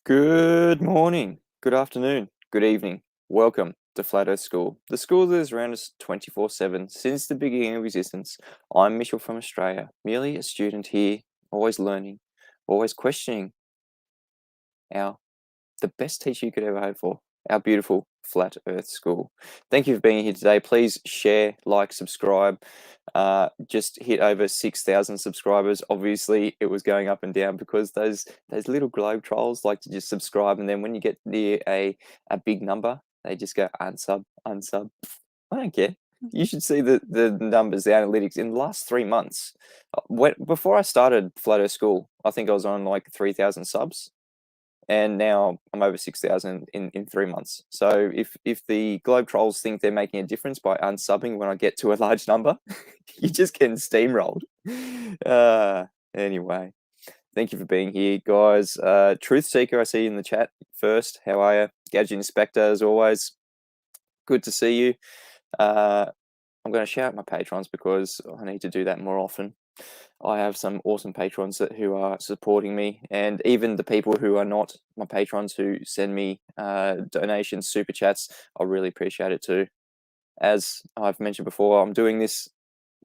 Good morning, good afternoon, good evening. Welcome to Flat Earth School, the school that has around us 24/7 since the beginning of existence. I'm Mitchell from Australia, merely a student here, always learning, always questioning our the best teacher you could ever hope for, our beautiful Flat Earth School. Thank you for being here today. Please share, like, subscribe. Just hit over 6,000 subscribers. Obviously, it was going up and down because those little globe trolls like to just subscribe, and then when you get near a big number, they just go unsub, unsub. I don't care. You should see the numbers, the analytics in the last 3 months. Before I started Flat Earth School, I think I was on like 3,000 subs, and now I'm over 6,000 in 3 months. So if the globe trolls think they're making a difference by unsubbing when I get to a large number, you're just getting steamrolled. Anyway, thank you for being here, guys. Truth Seeker, I see you in the chat first. How are you? Gadget Inspector, as always. Good to see you. I'm going to shout out my patrons because I need to do that more often. I have some awesome patrons who are supporting me, and even the people who are not my patrons who send me donations, super chats, I really appreciate it too. As I've mentioned before, I'm doing this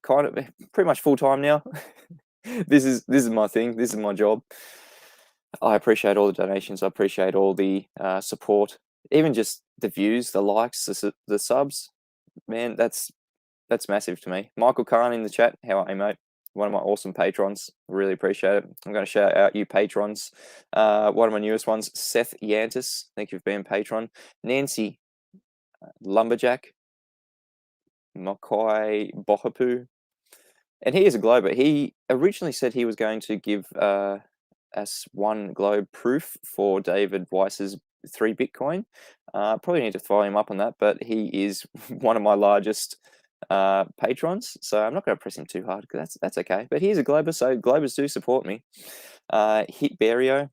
kind of pretty much full time now. This is my thing. This is my job. I appreciate all the donations. I appreciate all the support, even just the views, the likes, the subs. Man, that's massive to me. Michael Khan in the chat. How are you, mate? One of my awesome patrons. Really appreciate it. I'm going to shout out you patrons. One of my newest ones, Seth Yantis. Thank you for being a patron. Nancy Lumberjack. Mokai Bohapu. And he is a glober. He originally said he was going to give us one globe proof for David Weiss's 3 Bitcoin. Probably need to follow him up on that, but he is one of my largest patrons, so I'm not going to press him too hard because that's okay. But he's a glober, so globers do support me. Hit Berio,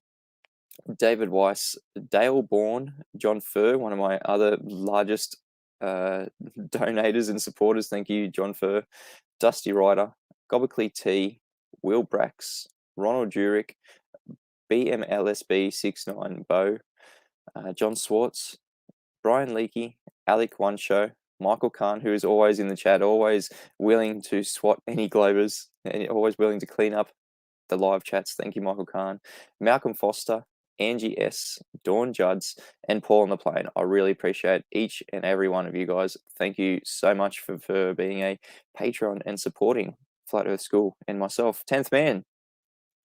David Weiss, Dale Bourne, John Furr, one of my other largest donators and supporters. Thank you, John Furr. Dusty Ryder, Gobbledy T, Will Brax, Ronald Jurek, BMLSB69 Bo, John Swartz, Brian Leakey, Alec One Show, Michael Khan, who is always in the chat, always willing to swat any globers, and always willing to clean up the live chats. Thank you, Michael Khan. Malcolm Foster, Angie S, Dawn Judds, and Paul on the plane. I really appreciate each and every one of you guys. Thank you so much for being a patron and supporting Flat Earth School and myself. 10th Man,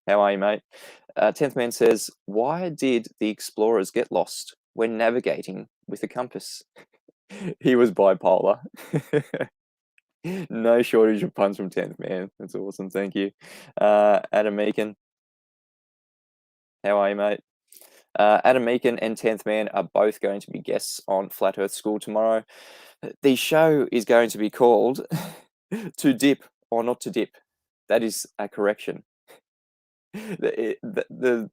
how are you, mate? 10th Man says, why did the explorers get lost when navigating with a compass? He was bipolar. No shortage of puns from 10th Man. That's awesome. Thank you. Adam Meakin. How are you, mate? Adam Meakin and 10th Man are both going to be guests on Flat Earth School tomorrow. The show is going to be called To Dip or Not to Dip. That is a correction. The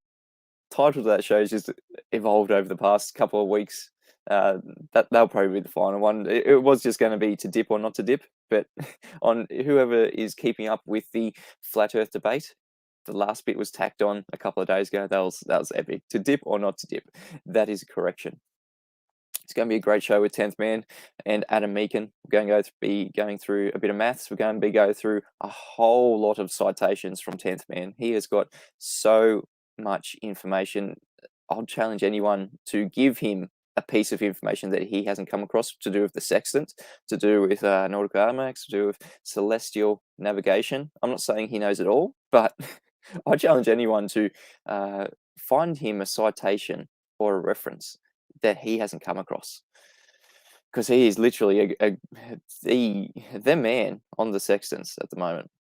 title of that show has just evolved over the past couple of weeks. That'll probably be the final one. It was just going to be To Dip or Not to Dip, but on whoever is keeping up with the Flat Earth debate, the last bit was tacked on a couple of days ago. That was epic. To Dip or Not to Dip. That is a correction. It's going to be a great show with 10th Man and Adam Meakin. We're going to be going through a bit of maths. We're going to be going through a whole lot of citations from 10th Man. He has got so much information. I'll challenge anyone to give him a piece of information that he hasn't come across to do with the sextant, to do with nautical almanacs, to do with celestial navigation. I'm not saying he knows it all, but I challenge anyone to find him a citation or a reference that he hasn't come across, because he is literally the man on the sextants at the moment,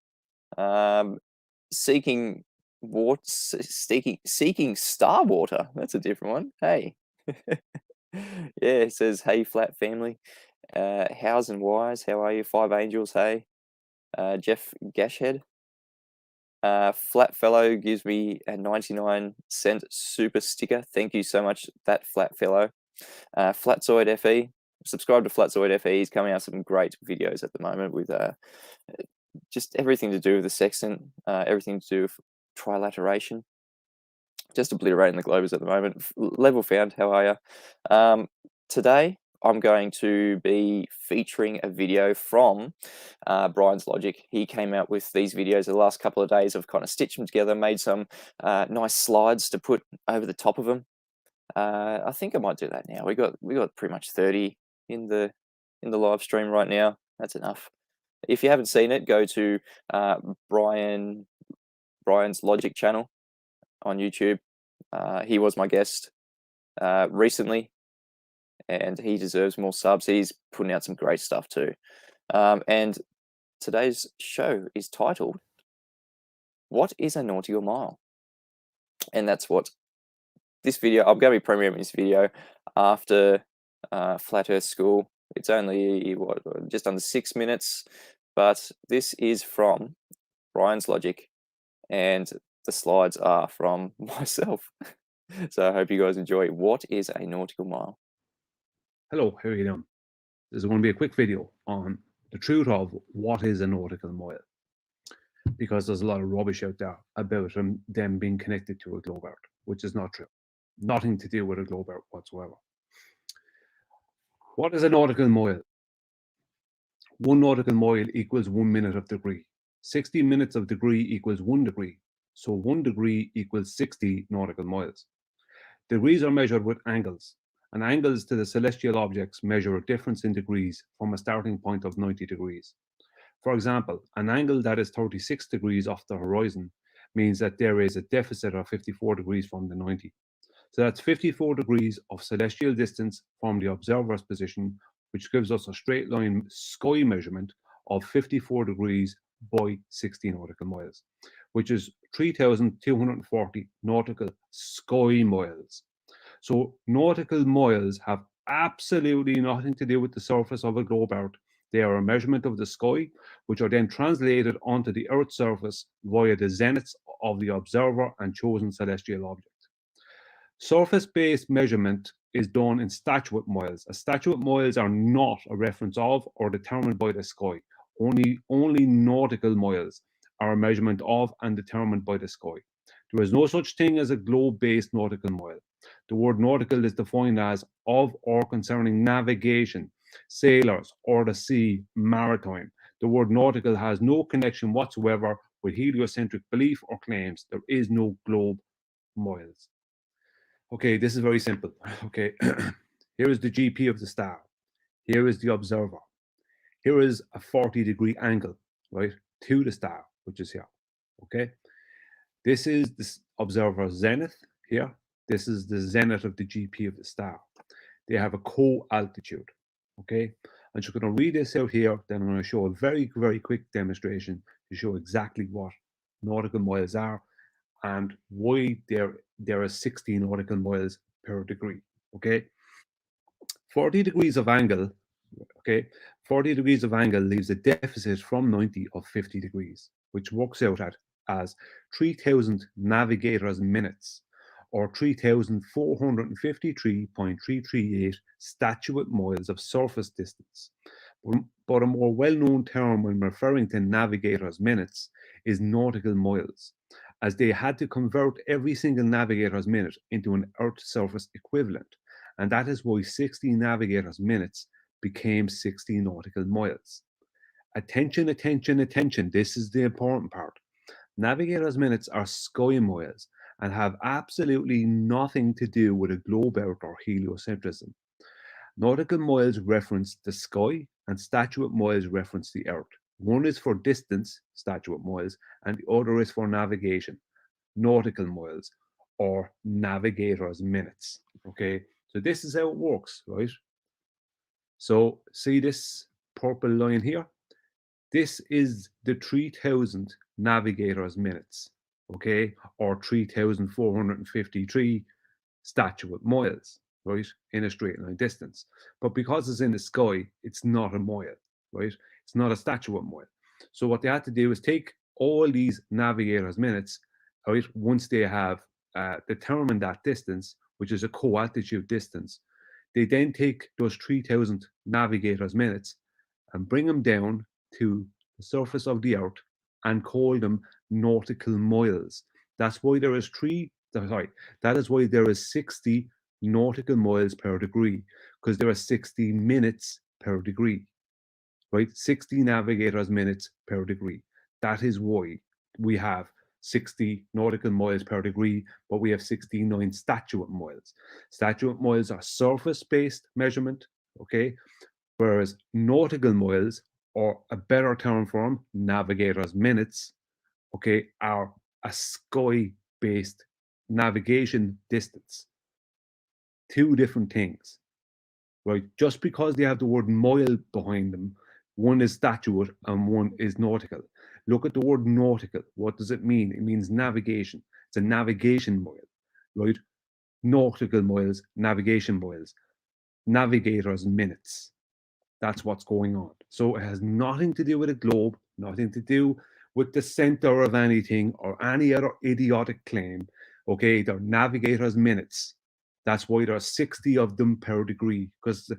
seeking star water. That's a different one. Hey. Yeah, it says, hey, Flat Family. Hows and Wise, how are you? 5 Angels, hey. Jeff Gashhead. Flat Fellow gives me a 99-cent super sticker. Thank you so much, that Flat Fellow. Flatzoid FE. Subscribe to Flatzoid FE. He's coming out some great videos at the moment with just everything to do with the sextant, everything to do with trilateration. just obliterating the globers at the moment. Level found, how are you? Today, I'm going to be featuring a video from Brian's Logic. He came out with these videos the last couple of days. I've kind of stitched them together, made some nice slides to put over the top of them. I think I might do that now. We got pretty much 30 in the live stream right now. That's enough. If you haven't seen it, go to Brian's Logic channel on YouTube. He was my guest recently, and he deserves more subs. He's putting out some great stuff too. And today's show is titled, "What is a Nautical Mile?" And that's what this video, I'm going to be premiering this video after Flat Earth School. It's only, just under 6 minutes, but this is from Brian's Logic, and the slides are from myself. So I hope you guys enjoy. What is a nautical mile? Hello, how are you doing? This is going to be a quick video on the truth of what is a nautical mile, because there's a lot of rubbish out there about them being connected to a globe earth, which is not true. Nothing to do with a globe earth whatsoever. What is a nautical mile? 1 nautical mile equals 1 minute of degree. 60 minutes of degree equals 1 degree. So 1 degree equals 60 nautical miles. Degrees are measured with angles, and angles to the celestial objects measure a difference in degrees from a starting point of 90 degrees. For example, an angle that is 36 degrees off the horizon means that there is a deficit of 54 degrees from the 90. So that's 54 degrees of celestial distance from the observer's position, which gives us a straight line sky measurement of 54 degrees by 60 nautical miles, which is 3,240 nautical sky miles. So nautical miles have absolutely nothing to do with the surface of a globe earth. They are a measurement of the sky, which are then translated onto the Earth's surface via the zeniths of the observer and chosen celestial object. Surface-based measurement is done in statute miles. Statute miles are not a reference of or determined by the sky. Only nautical miles are a measurement of and determined by the sky. There is no such thing as a globe-based nautical mile. The word nautical is defined as of or concerning navigation, sailors, or the sea, maritime. The word nautical has no connection whatsoever with heliocentric belief or claims. There is no globe miles. Okay, this is very simple. Okay, here is the GP of the star. Here is the observer. Here is a 40-degree angle, right, to the star, which is here. Okay, this is the observer's zenith here. This is the zenith of the GP of the star. They have a co-altitude. Okay, I'm just going to read this out here. Then I'm going to show a very, very quick demonstration to show exactly what nautical miles are and why there are 60 nautical miles per degree. Okay, 40 degrees of angle. Okay, 40 degrees of angle leaves a deficit from 90 of 50 degrees, which works out as 3,000 navigators minutes, or 3,453.338 statute miles of surface distance. But a more well-known term when referring to navigators minutes is nautical miles, as they had to convert every single navigator's minute into an Earth surface equivalent, and that is why 60 navigator's minutes became 60 nautical miles. Attention, attention, attention. This is the important part. Navigator's minutes are sky miles and have absolutely nothing to do with a globe earth or heliocentrism. Nautical miles reference the sky and statute miles reference the earth. One is for distance, statute miles, and the other is for navigation, nautical miles, or navigator's minutes. Okay, so this is how it works, right? So see this purple line here? This is the 3,000 navigators minutes, okay, or 3,453 statute miles, right, in a straight line distance. But because it's in the sky, it's not a mile, right? It's not a statute mile. So what they had to do is take all these navigators minutes, right, once they have determined that distance, which is a co-altitude distance, they then take those 3,000 navigators minutes and bring them down to the surface of the earth and call them nautical miles. That's why there is 3 sorry, that is why there is 60 nautical miles per degree, because there are 60 minutes per degree, right? 60 navigators minutes per degree. That is why we have 60 nautical miles per degree, but we have 69 statute miles. Statute miles are surface-based measurement, okay? Whereas nautical miles, or a better term for them, navigators minutes, okay, are a sky-based navigation distance. Two different things, right? Just because they have the word mile behind them, one is statute and one is nautical. Look at the word nautical. What does it mean? It means navigation. It's a navigation mile, right? Nautical miles, navigation miles, navigators minutes. That's what's going on. So it has nothing to do with a globe, nothing to do with the center of anything or any other idiotic claim. Okay, they're navigators minutes. That's why there's 60 of them per degree, because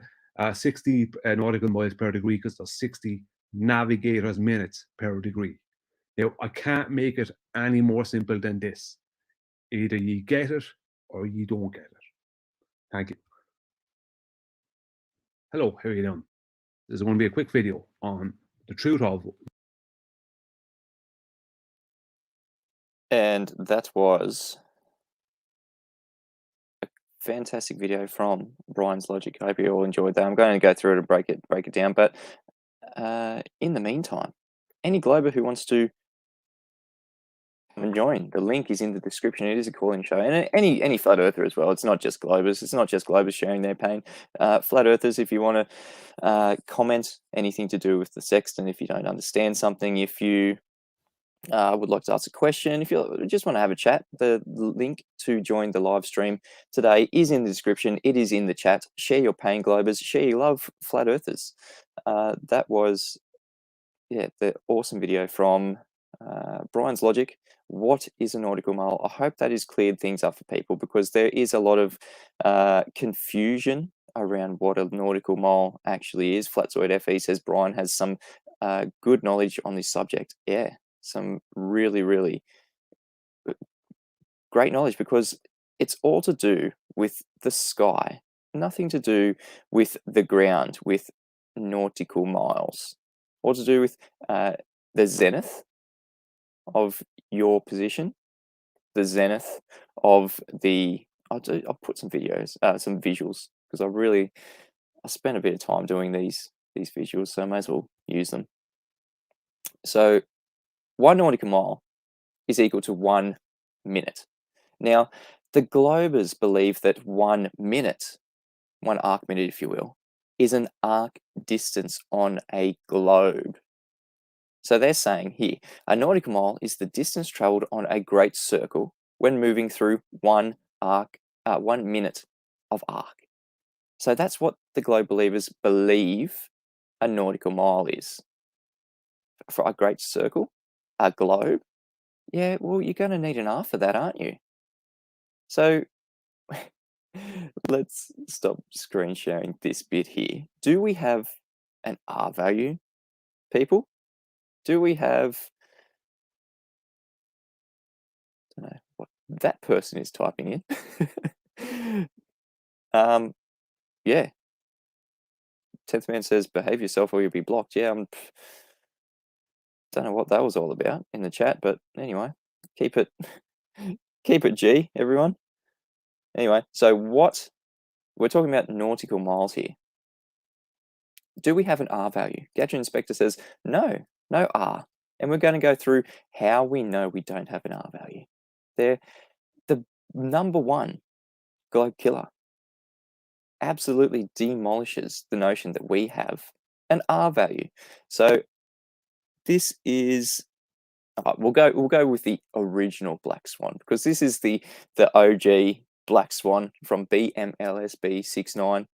60 nautical miles per degree, because there's 60 navigators minutes per degree. Now, I can't make it any more simple than this. Either you get it or you don't get it. Thank you. Hello, how are you doing? This is going to be a quick video on the truth of. And that was a fantastic video from Brian's Logic. I hope you all enjoyed that. I'm going to go through it and break it down. But in the meantime, any glober who wants to join, the link is in the description. It is a call-in show, and any flat earther as well. It's not just globers. It's not just globers sharing their pain. Flat earthers, if you want to comment anything to do with the sextant, if you don't understand something, if you would like to ask a question, if you just want to have a chat, the link to join the live stream today is in the description. It is in the chat. Share your pain, globers. Share your love, flat earthers. That was, yeah, the awesome video from Brian's Logic. What is a nautical mile? I hope that has cleared things up for people, because there is a lot of confusion around what a nautical mile actually is. Flatzoid FE says Brian has some good knowledge on this subject. Yeah, some really, really great knowledge, because it's all to do with the sky, nothing to do with the ground, with nautical miles, all to do with the zenith of your position, the zenith of the. I'll put some videos, some visuals, because I spent a bit of time doing these visuals, so I may as well use them. So 1 nautical mile is equal to 1 minute. Now, the globers believe that 1 minute, 1 arc minute, if you will, is an arc distance on a globe. So they're saying here, a nautical mile is the distance traveled on a great circle when moving through 1 minute of arc. So that's what the globe believers believe a nautical mile is. For a great circle, a globe, yeah, well, you're going to need an R for that, aren't you? So let's stop screen sharing this bit here. Do we have an R value, people? Do we have, I don't know what that person is typing in. Yeah. 10th man says, behave yourself or you'll be blocked. Yeah, don't know what that was all about in the chat, but anyway, keep it G, everyone. Anyway, so what we're talking about, nautical miles here. Do we have an R value? Gadget Inspector says, no R. And we're going to go through how we know we don't have an R value. They're the number one globe killer. Absolutely demolishes the notion that we have an R value. So this is, we'll go with the original Black Swan, because this is the OG Black Swan from BMLSB 69.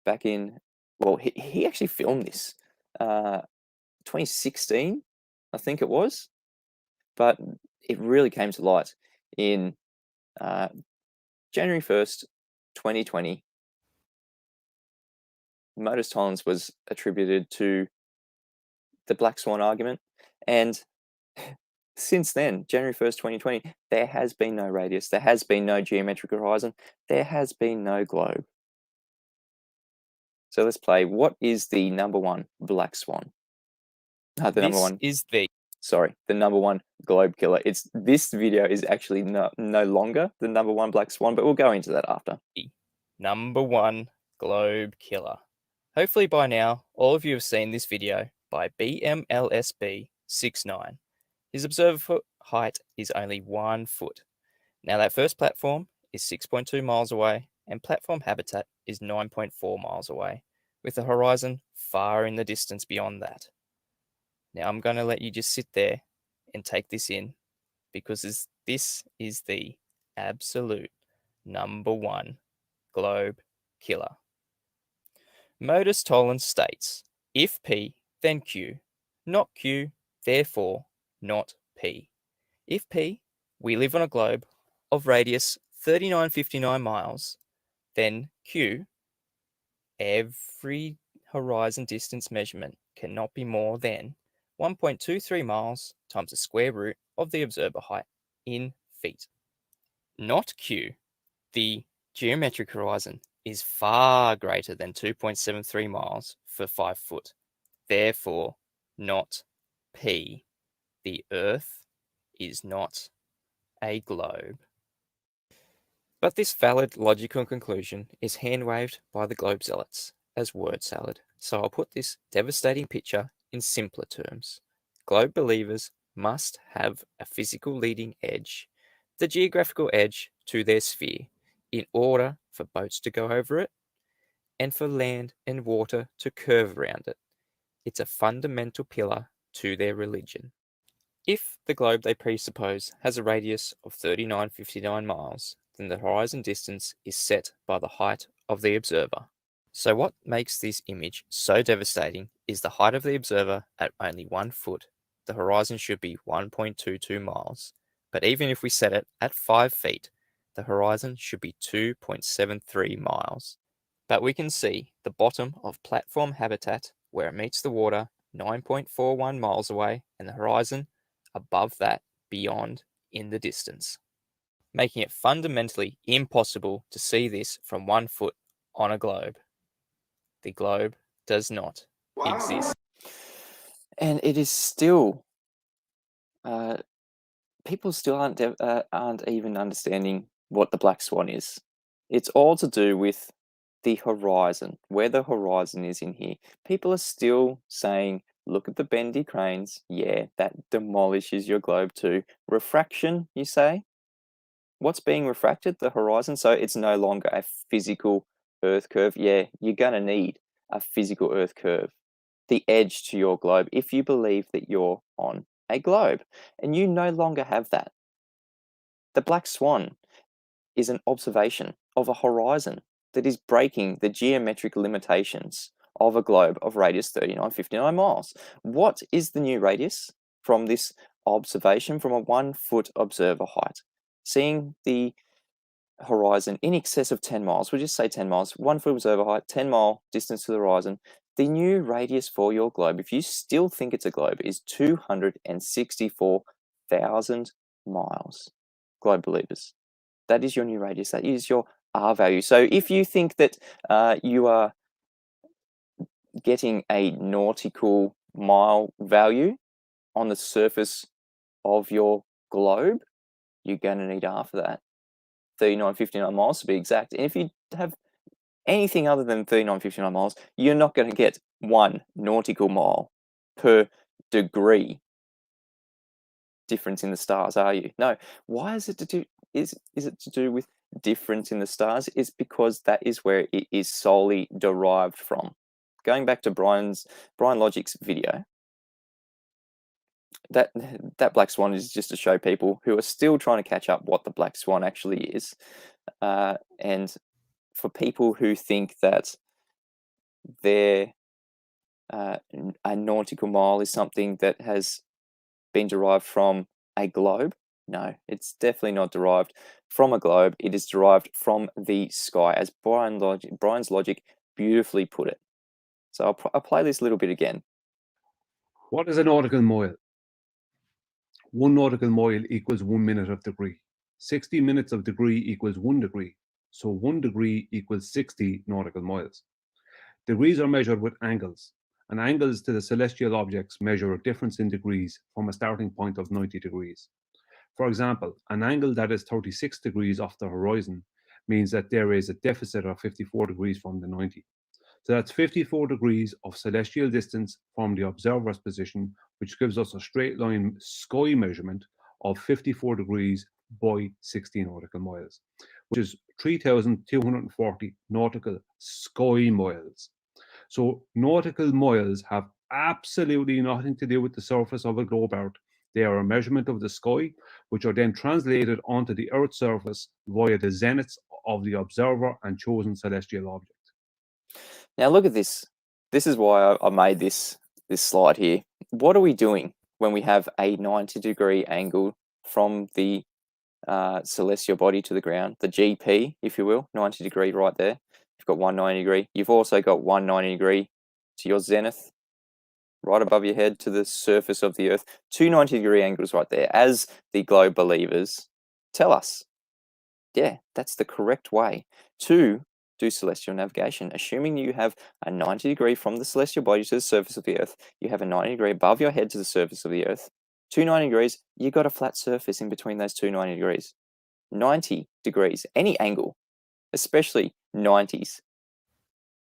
Back in, well, he actually filmed this 2016, I think it was, but it really came to light in January 1st, 2020. Modus tollens was attributed to the Black Swan argument, and since then, January 1st, 2020, there has been no radius, there has been no geometric horizon, there has been no globe. So let's play. What is the number one black swan? The number one. Is the The number one globe killer. This video is actually no longer the number one black swan, but we'll go into that after. number one globe killer. Hopefully by now, all of you have seen this video by BMLSB69. His observer height is only 1 foot. Now that first platform is 6.2 miles away, and platform habitat is 9.4 miles away, with the horizon far in the distance beyond that. Now I'm going to let you just sit there and take this in, because this is the absolute number one globe killer. Modus tollens states, if P, then Q, not Q, therefore not P. If P, we live on a globe of radius 3959 miles, then Q, every horizon distance measurement cannot be more than 1.23 miles times the square root of the observer height in feet. Not Q, the geometric horizon is far greater than 2.73 miles for 5 foot. Therefore, not P. The Earth is not a globe. But this valid logical conclusion is hand-waved by the globe zealots as word salad. So I'll put this devastating picture in simpler terms. Globe believers must have a physical leading edge, the geographical edge to their sphere, in order for boats to go over it and for land and water to curve around it. It's a fundamental pillar to their religion. If the globe they presuppose has a radius of 3959 miles, then the horizon distance is set by the height of the observer. So what makes this image so devastating is the height of the observer at only 1 foot. The horizon should be 1.22 miles. But even if we set it at 5 feet, the horizon should be 2.73 miles. But we can see the bottom of platform habitat where it meets the water 9.41 miles away, and the horizon above that beyond in the distance, making it fundamentally impossible to see this from 1 foot on a globe. The globe does not exist. And it is still, people still aren't even understanding what the black swan is. It's all to do with the horizon, where the horizon is in here. People are still saying, look at the bendy cranes. Yeah, that demolishes your globe too. Refraction, you say? What's being refracted? The horizon. So it's no longer a physical Earth curve. Yeah, you're going to need a physical Earth curve, the edge to your globe, if you believe that you're on a globe, and you no longer have that. The black swan is an observation of a horizon that is breaking the geometric limitations of a globe of radius 3959 miles. What is the new radius from this observation from a 1 foot observer height? Seeing the horizon in excess of 10 miles, we'll just say 10 miles, 1 foot observer height, 10-mile distance to the horizon. The new radius for your globe, if you still think it's a globe, is 264,000 miles. Globe believers. That is your new radius. That is your R value. So if you think that you are getting a nautical mile value on the surface of your globe, you're going to need R for that. 3959 miles to be exact. And if you have anything other than 3959 miles, you're not going to get 1 nautical mile per degree difference in the stars, are you? No. Why is it to do? Is it to do with difference in the stars? It's because that is where it is solely derived from. Going back to Brian Logic's video, that black swan is just to show people who are still trying to catch up what the black swan actually is, and for people who think that their a nautical mile is something that has been derived from a globe. No, it's definitely not derived from a globe. It is derived from the sky, as Brian's logic beautifully put it. So I'll play this a little bit again. What is a nautical mile? 1 nautical mile equals 1 minute of degree. 60 minutes of degree equals 1 degree. So 1 degree equals 60 nautical miles. Degrees are measured with angles, and angles to the celestial objects measure a difference in degrees from a starting point of 90 degrees. For example, an angle that is 36 degrees off the horizon means that there is a deficit of 54 degrees from the 90. So that's 54 degrees of celestial distance from the observer's position, which gives us a straight line sky measurement of 54 degrees by 60 nautical miles, which is 3,240 nautical sky miles. So nautical miles have absolutely nothing to do with the surface of a globe Earth. They are a measurement of the sky, which are then translated onto the Earth's surface via the zeniths of the observer and chosen celestial object. Now look at this. This is why I made this slide here. What are we doing when we have a 90-degree angle from the celestial body to the ground, the GP, if you will, 90 degree right there. You've got 190 degree. You've also got 190 degree to your zenith, right above your head to the surface of the Earth. 2 90-degree angles right there. As the globe believers tell us, yeah, that's the correct way to do celestial navigation. Assuming you have a 90 degree from the celestial body to the surface of the Earth, you have a 90 degree above your head to the surface of the Earth. 2 90 degrees, you got a flat surface in between those 2 90 degrees. 90 degrees, any angle, especially 90s,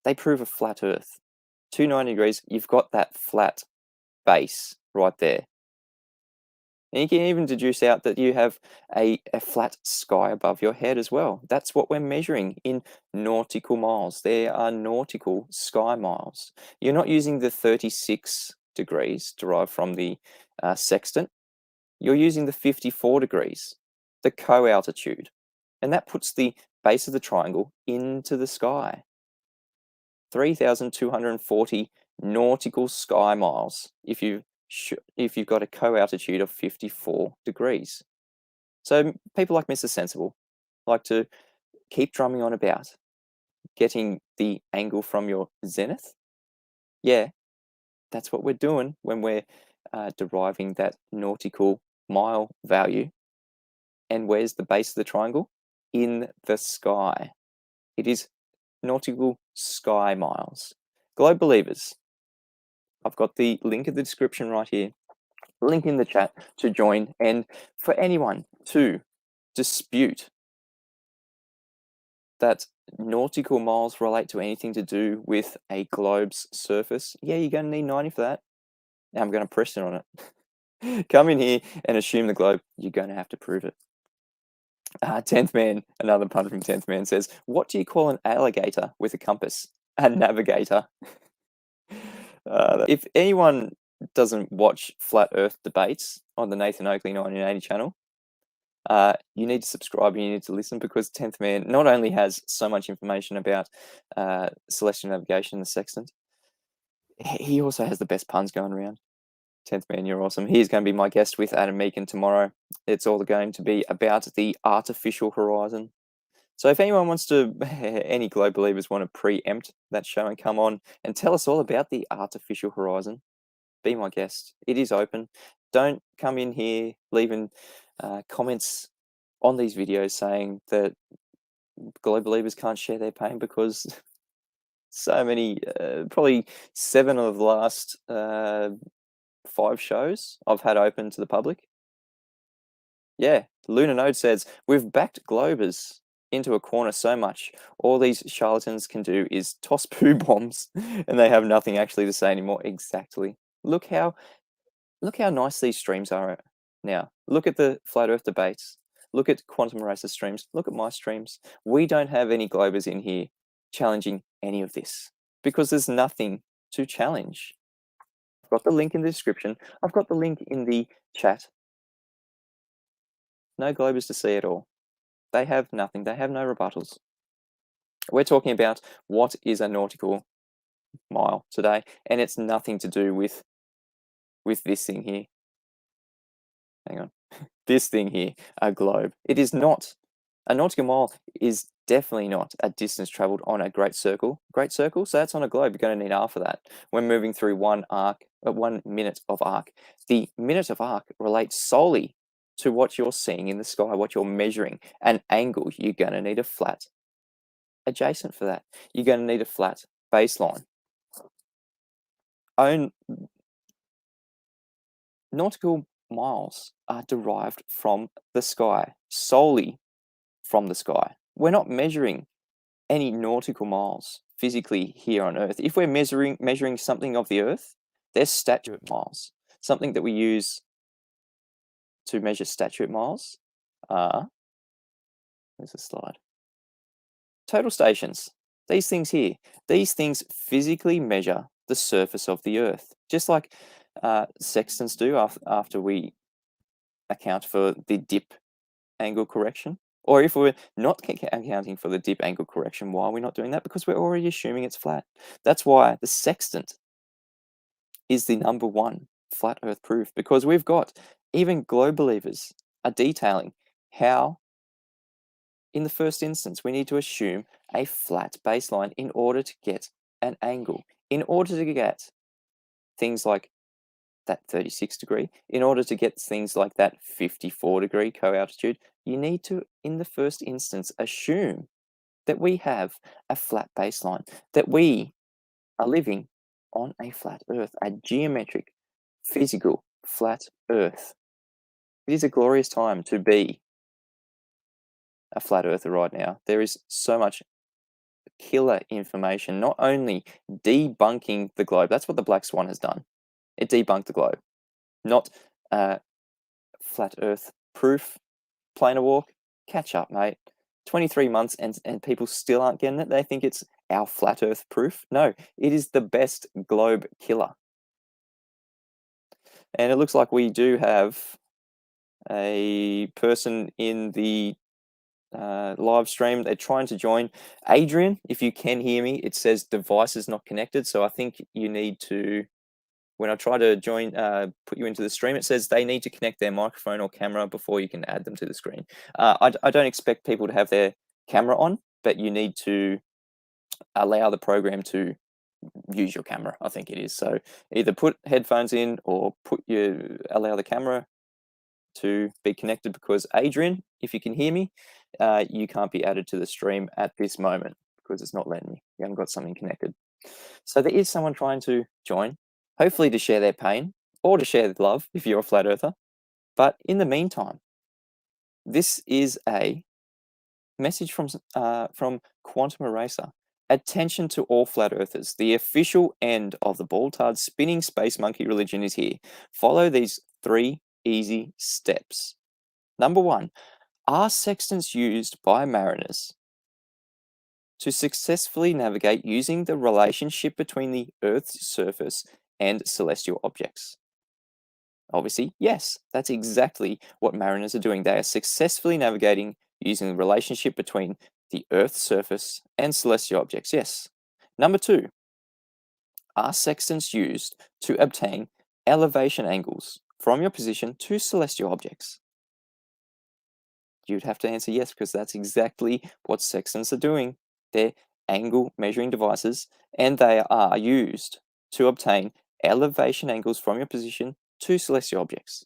they prove a flat Earth. 2 90 degrees, you've got that flat base right there. And you can even deduce out that you have a flat sky above your head as well. That's what we're measuring in nautical miles. There are nautical sky miles. You're not using the 36 degrees derived from the sextant. You're using the 54 degrees, the co-altitude. And that puts the base of the triangle into the sky. 3,240 nautical sky miles if you've got a co-altitude of 54 degrees. So people like Mr. Sensible like to keep drumming on about getting the angle from your zenith. Yeah, that's what we're doing when we're deriving that nautical mile value. And where's the base of the triangle? In the sky. It is nautical sky miles. Globe believers, I've got the link in the description right here, link in the chat to join, and for anyone to dispute that nautical miles relate to anything to do with a globe's surface, yeah, you're going to need 90 for that. Now I'm going to press it on it. Come in here and assume the globe, you're going to have to prove it. 10th Man, another pun from 10th Man says, what do you call an alligator with a compass? A navigator. If anyone doesn't watch Flat Earth debates on the Nathan Oakley 1980 channel, you need to subscribe and you need to listen, because 10th Man not only has so much information about celestial navigation, the sextant, he also has the best puns going around. 10th Man, you're awesome. He's going to be my guest with Adam Meakin tomorrow. It's all going to be about the artificial horizon. So if anyone wants to, any globe believers want to preempt that show and come on and tell us all about the artificial horizon, be my guest. It is open. Don't come in here leaving comments on these videos saying that globe believers can't share their pain, because so many, probably 7 of the last 5 shows I've had open to the public. Yeah, Lunar Node says, we've backed globers into a corner so much, all these charlatans can do is toss poo bombs and they have nothing actually to say anymore. Exactly. Look how nice these streams are now. Look at the Flat Earth debates. Look at Quantum Racer streams. Look at my streams. We don't have any globers in here challenging any of this, because there's nothing to challenge. I've got the link in the description. I've got the link in the chat. No globers to see at all. They have nothing. They have no rebuttals. We're talking about what is a nautical mile today, and it's nothing to do with this thing here. Hang on. This thing here, a globe. It is not. A nautical mile is definitely not a distance traveled on a great circle. Great circle, so that's on a globe. You're going to need half of that. We're moving through one arc 1 minute of arc. The minute of arc relates solely to what you're seeing in the sky, what you're measuring. An angle, you're going to need a flat adjacent for that. You're going to need a flat baseline. Nautical miles are derived from the sky, solely from the sky. We're not measuring any nautical miles physically here on Earth. If we're measuring something of the Earth, there's statute miles. Something that we use to measure statute miles are, there's a slide, total stations. These things here, these things physically measure the surface of the Earth, just like sextants do after we account for the dip angle correction. Or if we're not accounting for the dip angle correction, why are we not doing that? Because we're already assuming it's flat. That's why the sextant is the #1 flat Earth proof, because we've got, even globe believers are detailing how, in the first instance, we need to assume a flat baseline in order to get an angle, in order to get things like that 36 degree, in order to get things like that 54 degree co-altitude, you need to, in the first instance, assume that we have a flat baseline, that we are living on a flat Earth, a geometric, physical, flat Earth. It is a glorious time to be a flat earther right now. There is so much killer information, not only debunking the globe, that's what the Black Swan has done. It debunked the globe, not flat Earth proof. Planar walk, catch up, mate. 23 months and people still aren't getting it. They think it's our flat Earth proof. No, it is the best globe killer. And it looks like we do have a person in the live stream. They're trying to join. Adrian, if you can hear me, it says device is not connected. So I think you need to, when I try to join, put you into the stream, it says they need to connect their microphone or camera before you can add them to the screen. I don't expect people to have their camera on, but you need to allow the program to use your camera, I think it is. So either put headphones in or allow the camera to be connected, because Adrian, if you can hear me, you can't be added to the stream at this moment because it's not letting you. You haven't got something connected. So there is someone trying to join, hopefully to share their pain or to share the love if you're a flat earther. But in the meantime, this is a message from Quantum Eraser. Attention to all flat earthers. The official end of the ball-tard spinning space monkey religion is here. Follow these 3 easy steps. Number 1, are sextants used by mariners to successfully navigate using the relationship between the Earth's surface and celestial objects? Obviously, yes, that's exactly what mariners are doing. They are successfully navigating using the relationship between the Earth's surface and celestial objects, yes. Number 2, are sextants used to obtain elevation angles from your position to celestial objects? You'd have to answer yes, because that's exactly what sextants are doing. They're angle measuring devices, and they are used to obtain elevation angles from your position to celestial objects.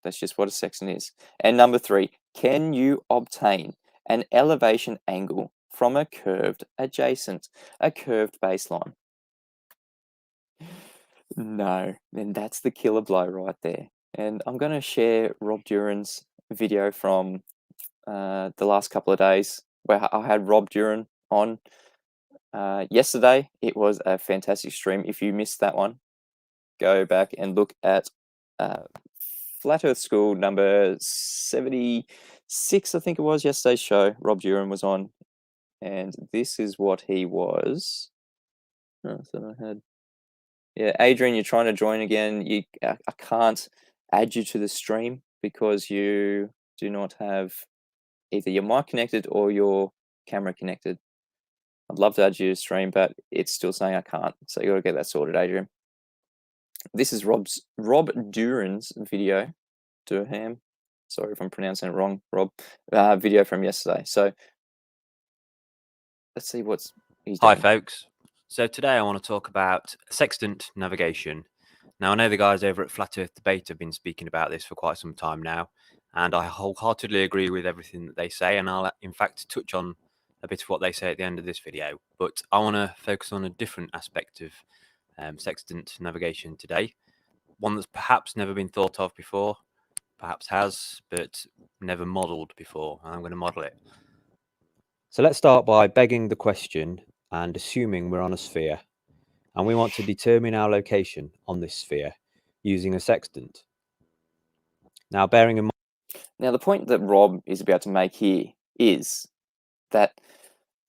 That's just what a sextant is. And number 3, can you obtain an elevation angle from a curved adjacent, a curved baseline? No, then that's the killer blow right there. And I'm going to share Rob Duran's video from the last couple of days, where I had Rob Duran on yesterday. It was a fantastic stream. If you missed that one, go back and look at Flat Earth School number 76, I think it was, yesterday's show. Rob Duran was on, and this is what he was. So I had, yeah, Adrian, you're trying to join again. I can't add you to the stream because you do not have either your mic connected or your camera connected. I'd love to add you to the stream, but it's still saying I can't. So you got to get that sorted, Adrian. This is Rob Duran's video. Durham. Sorry if I'm pronouncing it wrong, Rob. Video from yesterday. So let's see what's he's Hi, done. folks. So today I want to talk about sextant navigation. Now, I know the guys over at Flat Earth Debate have been speaking about this for quite some time now, and I wholeheartedly agree with everything that they say, and I'll in fact touch on a bit of what they say at the end of this video. But I want to focus on a different aspect of sextant navigation today, one that's perhaps never been thought of before, perhaps has, but never modelled before, and I'm going to model it. So let's start by begging the question and assuming we're on a sphere, and we want to determine our location on this sphere using a sextant. Now, bearing in mind... Now, the point that Rob is about to make here is that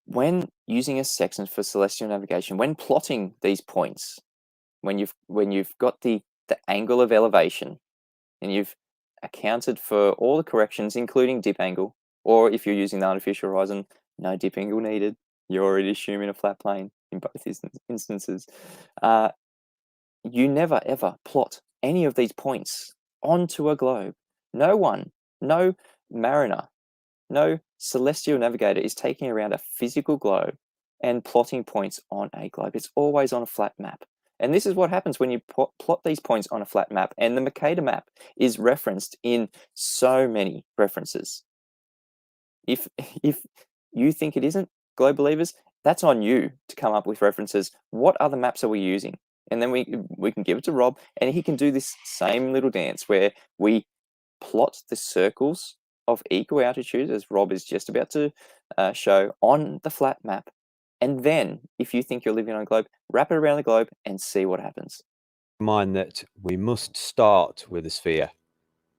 when using a sextant for celestial navigation, when plotting these points, when you've got the angle of elevation and you've accounted for all the corrections, including dip angle, or if you're using the artificial horizon, no dip angle needed. You're already assuming a flat plane in both instances. You never ever plot any of these points onto a globe. No one, no mariner, no celestial navigator is taking around a physical globe and plotting points on a globe. It's always on a flat map. And this is what happens when you plot these points on a flat map. And the Mercator map is referenced in so many references. If you think it isn't, Globe Believers, that's on you to come up with references. What other maps are we using? And then we can give it to Rob, and he can do this same little dance where we plot the circles of equal altitude, as Rob is just about to show, on the flat map. And then, if you think you're living on a globe, wrap it around the globe and see what happens. Mind that we must start with a sphere,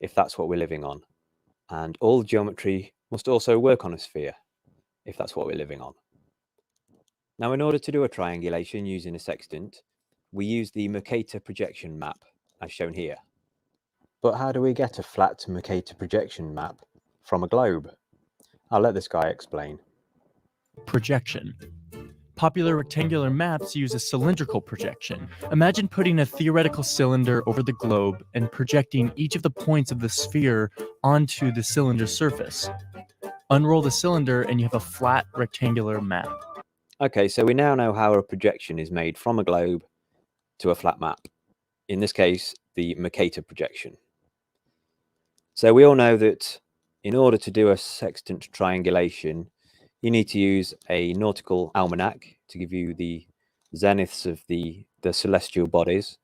if that's what we're living on. And all geometry must also work on a sphere, if that's what we're living on. Now, in order to do a triangulation using a sextant, we use the Mercator projection map, as shown here. But how do we get a flat Mercator projection map from a globe? I'll let this guy explain. Projection. Popular rectangular maps use a cylindrical projection. Imagine putting a theoretical cylinder over the globe and projecting each of the points of the sphere onto the cylinder surface. Unroll the cylinder and you have a flat rectangular map. Okay, so we now know how a projection is made from a globe to a flat map. In this case, the Mercator projection. So we all know that in order to do a sextant triangulation, you need to use a nautical almanac to give you the zeniths of the celestial bodies,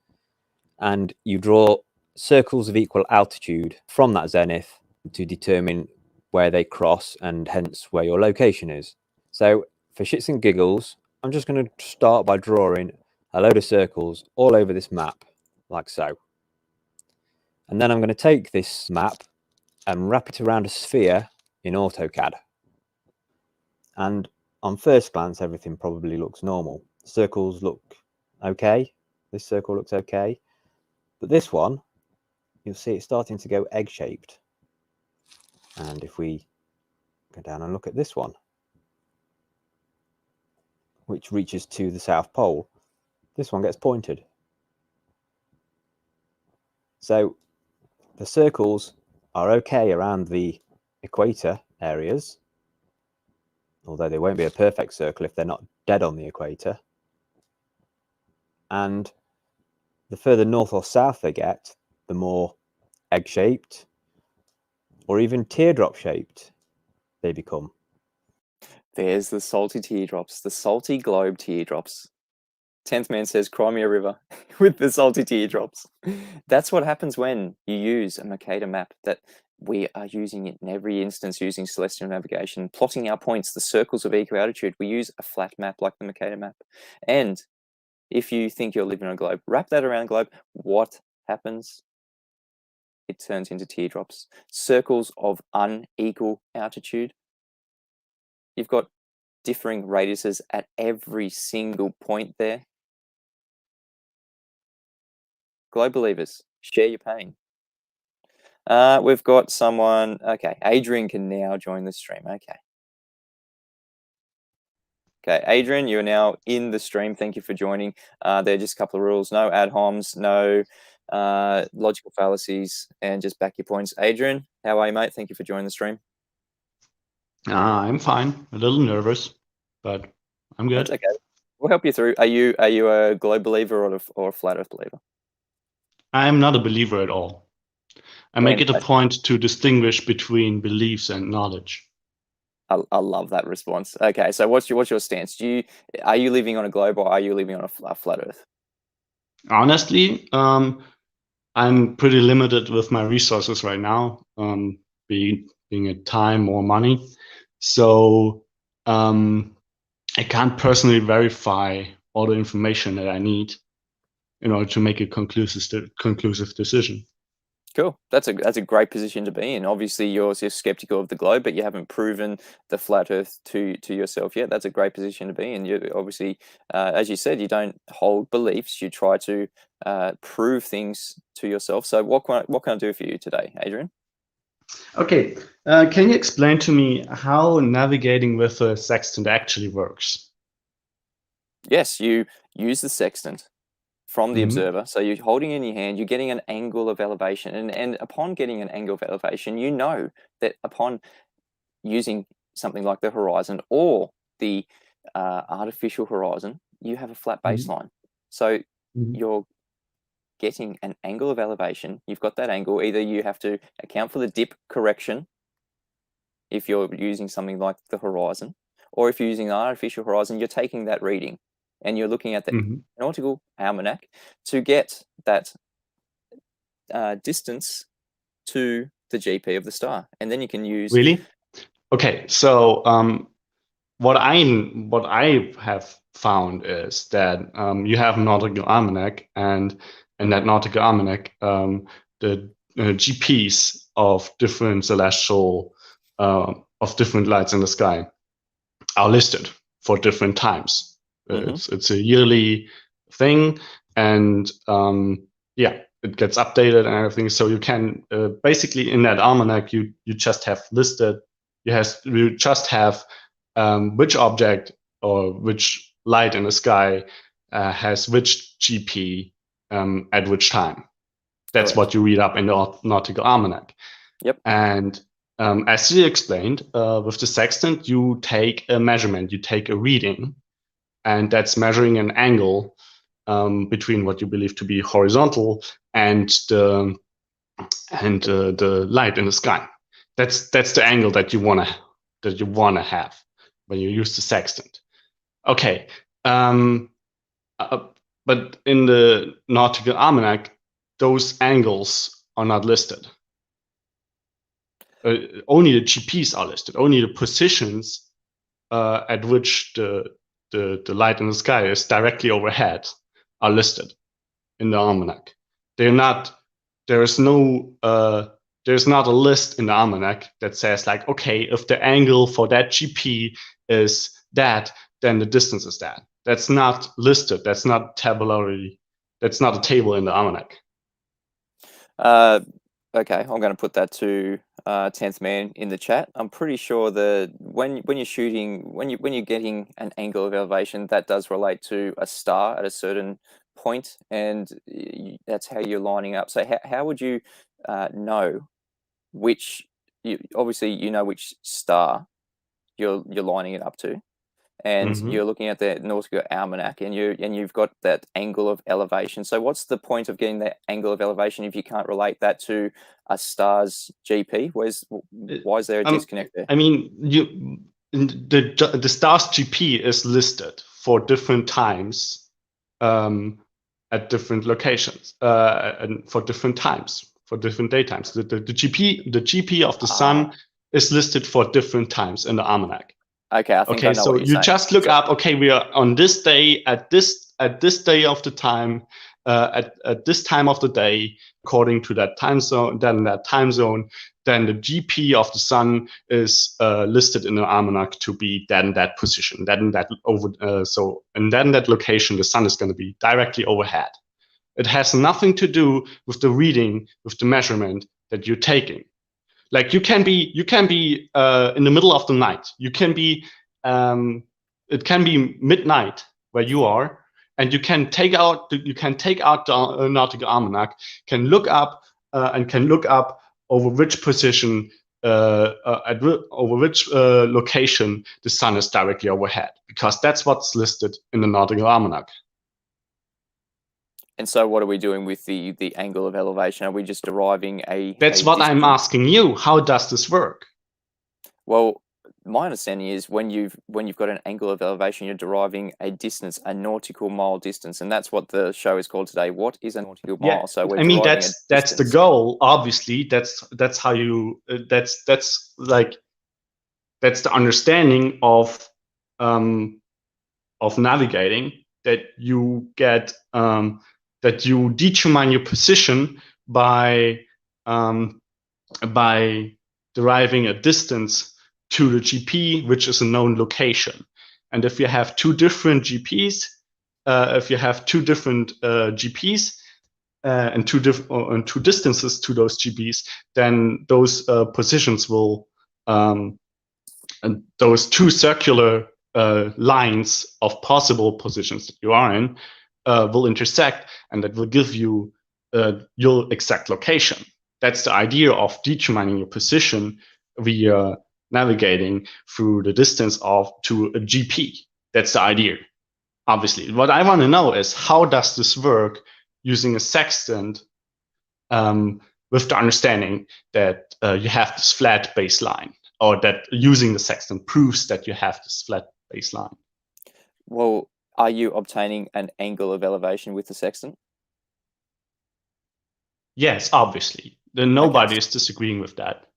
and you draw circles of equal altitude from that zenith to determine where they cross and hence where your location is. So for shits and giggles, I'm just going to start by drawing a load of circles all over this map, like so. And then I'm going to take this map and wrap it around a sphere in AutoCAD. And on first glance, everything probably looks normal. Circles look okay. This circle looks okay. But this one, you'll see it's starting to go egg-shaped. And if we go down and look at this one, which reaches to the South Pole, this one gets pointed. So the circles are okay around the equator areas, although they won't be a perfect circle if they're not dead on the equator. And the further north or south they get, the more egg-shaped or even teardrop-shaped they become. There's the salty teardrops, the salty globe teardrops. 10th Man says, cry me a river with the salty teardrops. That's what happens when you use a Mercator map, that we are using it in every instance using celestial navigation, plotting our points, the circles of equal altitude. We use a flat map like the Mercator map. And if you think you're living on a globe, wrap that around a globe. What happens? It turns into teardrops, circles of unequal altitude. You've got differing radiuses at every single point there. Globe Believers, share your pain. We've got someone. Okay, Adrian can now join the stream. Okay, Adrian, you're now in the stream. Thank you for joining. There are just a couple of rules. No ad homs, no logical fallacies, and just back your points. Adrian, how are you, mate? Thank you for joining the stream. I'm fine. A little nervous, but I'm good. That's okay. We'll help you through. Are you a globe believer or a flat earth believer? I'm not a believer at all. I make it a Fantastic. point to distinguish between beliefs and knowledge. I love that response. Okay, so what's your stance? Are you living on a globe or are you living on a flat Earth? Honestly, I'm pretty limited with my resources right now, being it time or money. So I can't personally verify all the information that I need in order to make a conclusive decision. Cool. That's a great position to be in. Obviously, you're skeptical of the globe, but you haven't proven the flat Earth to yourself yet. That's a great position to be in. You obviously, as you said, you don't hold beliefs. You try to prove things to yourself. So, what can I do for you today, Adrian? Okay. Can you explain to me how navigating with a sextant actually works? Yes, you use the sextant from the Mhm. observer. So you're holding it in your hand, you're getting an angle of elevation. And upon getting an angle of elevation, you know that upon using something like the horizon or the artificial horizon, you have a flat Mhm. baseline. So Mhm. you're getting an angle of elevation. You've got that angle. Either you have to account for the dip correction if you're using something like the horizon, or if you're using an artificial horizon, you're taking that reading and you're looking at the Mhm. nautical almanac to get that distance to the GP of the star, and then you can use. Really? Okay. So what I have found is that you have a nautical almanac, and in that nautical almanac, the GPs of different celestial of different lights in the sky are listed for different times. It's a yearly thing, and yeah, it gets updated and everything. So you can basically in that almanac you just have listed. You just have which object or which light in the sky has which GP at which time. That's Correct. what you read up in the nautical almanac. Yep. And as you explained, with the sextant, you take a measurement, you take a reading, and that's measuring an angle between what you believe to be horizontal and the light in the sky. That's the angle that you wanna have when you use the sextant. Okay, but in the nautical almanac, those angles are not listed. Only the GPs are listed. Only the positions at which the light in the sky is directly overhead are listed in the almanac. They're not. There's no. There's not a list in the almanac that says like, okay, if the angle for that GP is that, then the distance is that. That's not listed. That's not tabulary. That's not a table in the almanac. Okay, I'm going to put that to 10th Man in the chat. I'm pretty sure that when you're shooting, when you're getting an angle of elevation, that does relate to a star at a certain point, and that's how you're lining up. So how would you know which? Obviously, you know which star you're lining it up to, and you're looking at the nautical almanac, and you've got that angle of elevation. So what's the point of getting that angle of elevation if you can't relate that to a star's GP? Why is there a disconnect there? I mean, the star's GP is listed for different times at different locations and for different times, for different daytimes. The GP of the sun is listed for different times in the almanac. Okay, I think I know so what you're you saying. just look up. Okay, we are on this day at this day of the time at this time of the day according to that time zone. Then that time zone, then the GP of the sun is listed in the almanac to be then that position. Then that and then that location, the sun is going to be directly overhead. It has nothing to do with the reading, with the measurement that you're taking. Like you can be in the middle of the night. You can be it can be midnight where you are, and you can take out the nautical almanac, can look up over which position over which location the sun is directly overhead, because that's what's listed in the nautical almanac. And so what are we doing with the angle of elevation? Are we just deriving a... That's a what I'm distance? asking you. How does this work? Well, my understanding is when you've got an angle of elevation, you're deriving a distance, a nautical mile distance, and that's what the show is called today. What is a nautical mile? Yeah, So we're I mean deriving that's the goal. Obviously, that's how you that's the understanding of navigating, that you get that you determine your position by deriving a distance to the GP, which is a known location. And if you have two different GPs, and two distances to those GPs, then those positions will, and those two circular lines of possible positions that you are in will intersect, and that will give you your exact location. That's the idea of determining your position via navigating through the distance to a GP. That's the idea. Obviously, what I want to know is, how does this work using a sextant, with the understanding that you have this flat baseline, or that using the sextant proves that you have this flat baseline? Well, are you obtaining an angle of elevation with the sextant? Yes, obviously. Then nobody is disagreeing with that.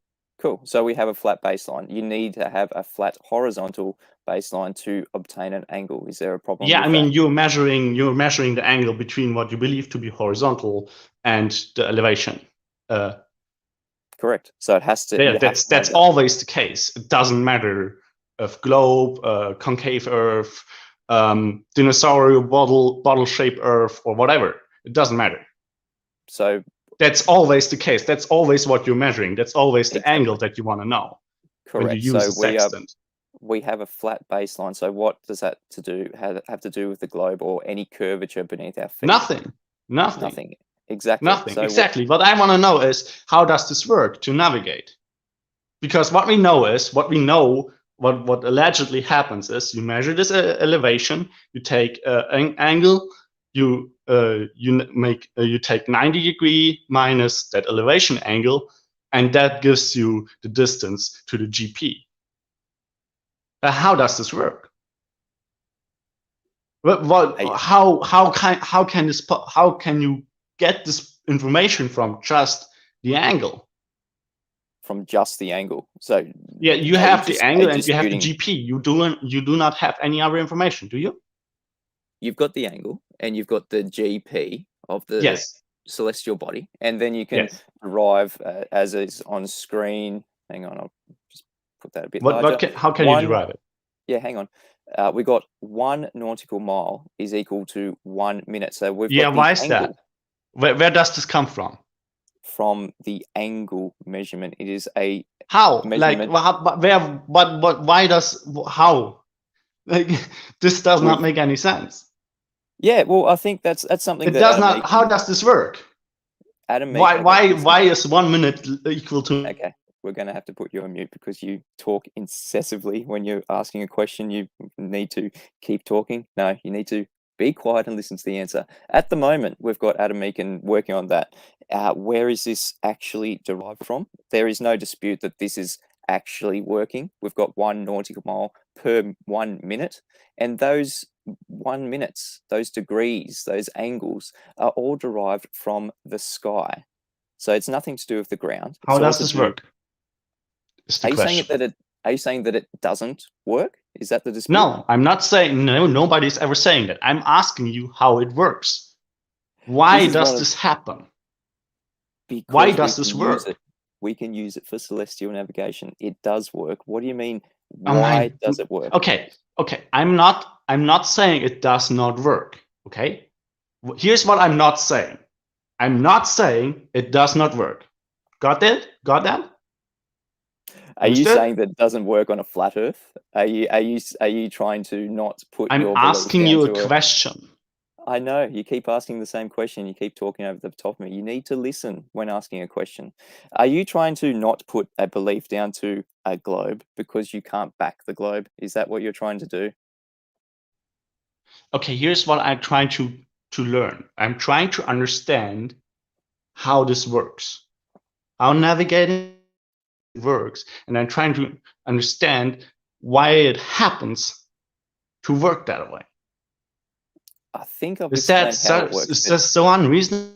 Cool. So we have a flat baseline. You need to have a flat horizontal baseline to obtain an angle. Is there a problem? Yeah, with I mean, that? you're measuring the angle between what you believe to be horizontal and the elevation. Correct. So it has to. Yeah, that's always the case. It doesn't matter if globe, concave Earth, dinosaur bottle-shaped Earth, or whatever. It doesn't matter. So that's always the case. That's always what you're measuring. That's always the angle that you want to know. Correct. When you use a sextant. We have a flat baseline. So what does that have to do with the globe or any curvature beneath our feet? Nothing. Exactly. Nothing. So exactly. What I want to know is, how does this work to navigate? Because what we know, what allegedly happens is, you measure this elevation, you take an angle, you take 90° minus that elevation angle, and that gives you the distance to the GP. How does this work? How can you get this information from just the angle? From just the angle. So yeah, you have the angle and you have the GP. You do not have any other information, do you? You've got the angle and you've got the GP of the celestial body, and then you can derive as is on screen. Hang on, I'll just put that a bit larger. How can you derive it? Yeah, hang on. We got 1 nautical mile is equal to 1 minute. So we've got why is angle. That? Where does this come from? From the angle measurement. It is a measurement. Why does this does not make any sense? Yeah, well, I think that's something it does not. How does this work? Why is 1 minute equal to? Okay, we're going to have to put you on mute because you talk incessively when you're asking a question. You need to keep talking. No, you need to be quiet and listen to the answer. At the moment, we've got Adam Meakin working on that. Where is this actually derived from? There is no dispute that this is actually working. We've got 1 nautical mile per 1 minute, and those 1 minutes, those degrees, those angles are all derived from the sky. So it's nothing to do with the ground. How does this work? Are you saying that it doesn't work? Is that the dispute? No, I'm not saying. No, nobody's ever saying that. I'm asking you how it works. Why does this happen? Why does this work? We can use it for celestial navigation. It does work. What do you mean? Why does it work? Okay. I'm not saying it does not work. Okay. Here's what I'm not saying. I'm not saying it does not work. Got that? Got that? Are you saying that it doesn't work on a flat Earth? Are you trying to not put? I'm asking you a question. I know you keep asking the same question. You keep talking over the top of me. You need to listen when asking a question. Are you trying to not put a belief down to a globe because you can't back the globe? Is that what you're trying to do? Okay, here's what I'm trying to to learn. I'm trying to understand how this works, how navigating works, and I'm trying to understand why it happens to work that way. I think I've Is that explained how it works. is that so unreasonable?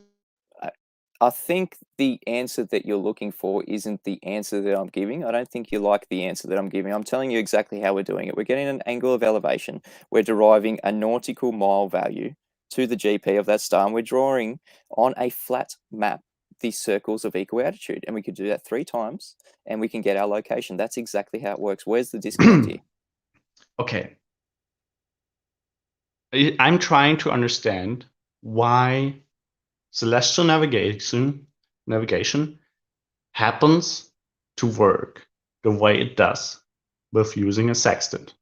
I think the answer that you're looking for isn't the answer that I'm giving. I don't think you like the answer that I'm giving. I'm telling you exactly how we're doing it. We're getting an angle of elevation. We're deriving a nautical mile value to the GP of that star, and we're drawing on a flat map the circles of equal altitude. And we could do that 3 times, and we can get our location. That's exactly how it works. Where's the disconnect here? Okay. I'm trying to understand why celestial navigation happens to work the way it does with using a sextant.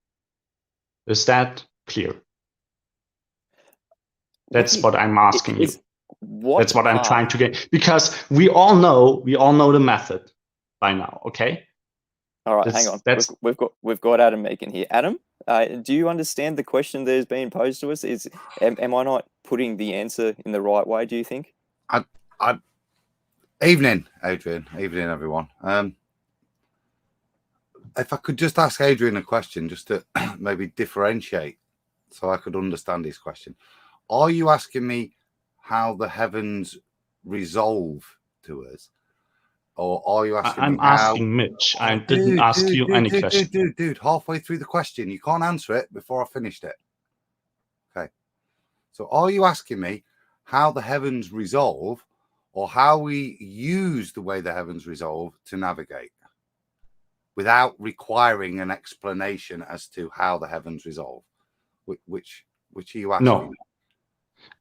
Is that clear? That's what I'm asking you. That's what I'm trying to get, because we all know the method by now. Okay. All right, hang on. We've got Adam Meakin here. Adam, do you understand the question that is being posed to us? Am I not putting the answer in the right way, do you think? Evening, Adrian. Evening, everyone. If I could just ask Adrian a question, just to maybe differentiate, so I could understand his question. Are you asking me how the heavens resolve to us? Or are you asking me how... asking Mitch. I didn't ask you any question. Dude, halfway through the question, you can't answer it before I finished it. Okay. So are you asking me how the heavens resolve, or how we use the way the heavens resolve to navigate, without requiring an explanation as to how the heavens resolve? Which are you asking? No,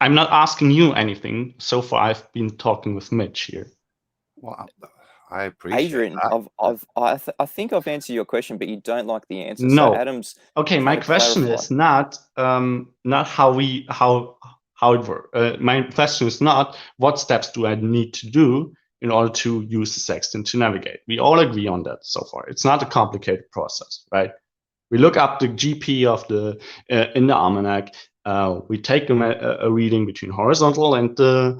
I'm not asking you anything. So far, I've been talking with Mitch here. Well, I appreciate Adrian, that. I think I've answered your question, but you don't like the answer. No. So Adam's okay. My question is not how it works. My question is not what steps do I need to do in order to use the sextant to navigate. We all agree on that so far. It's not a complicated process, right? We look up the GP of the in the almanac. We take a reading between horizontal and the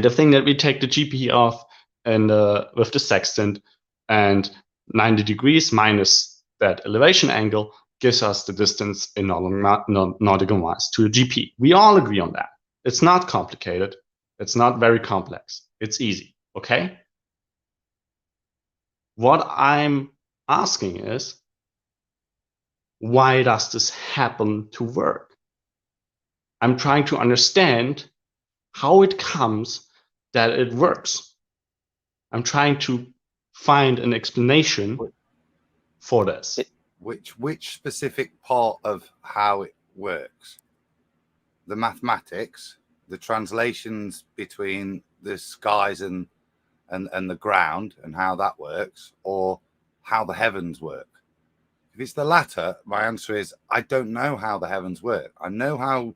thing that we take the GP of, and with the sextant, and 90 degrees minus that elevation angle gives us the distance in nautical miles to the GP. We all agree on that. It's not complicated. It's not very complex. It's easy. Okay. What I'm asking is, why does this happen to work? I'm trying to understand how it comes that it works. I'm trying to find an explanation for this. Which specific part of how it works? The mathematics, the translations between the skies and the ground, and how that works, or how the heavens work? If it's the latter, my answer is I don't know how the heavens work. I know how, I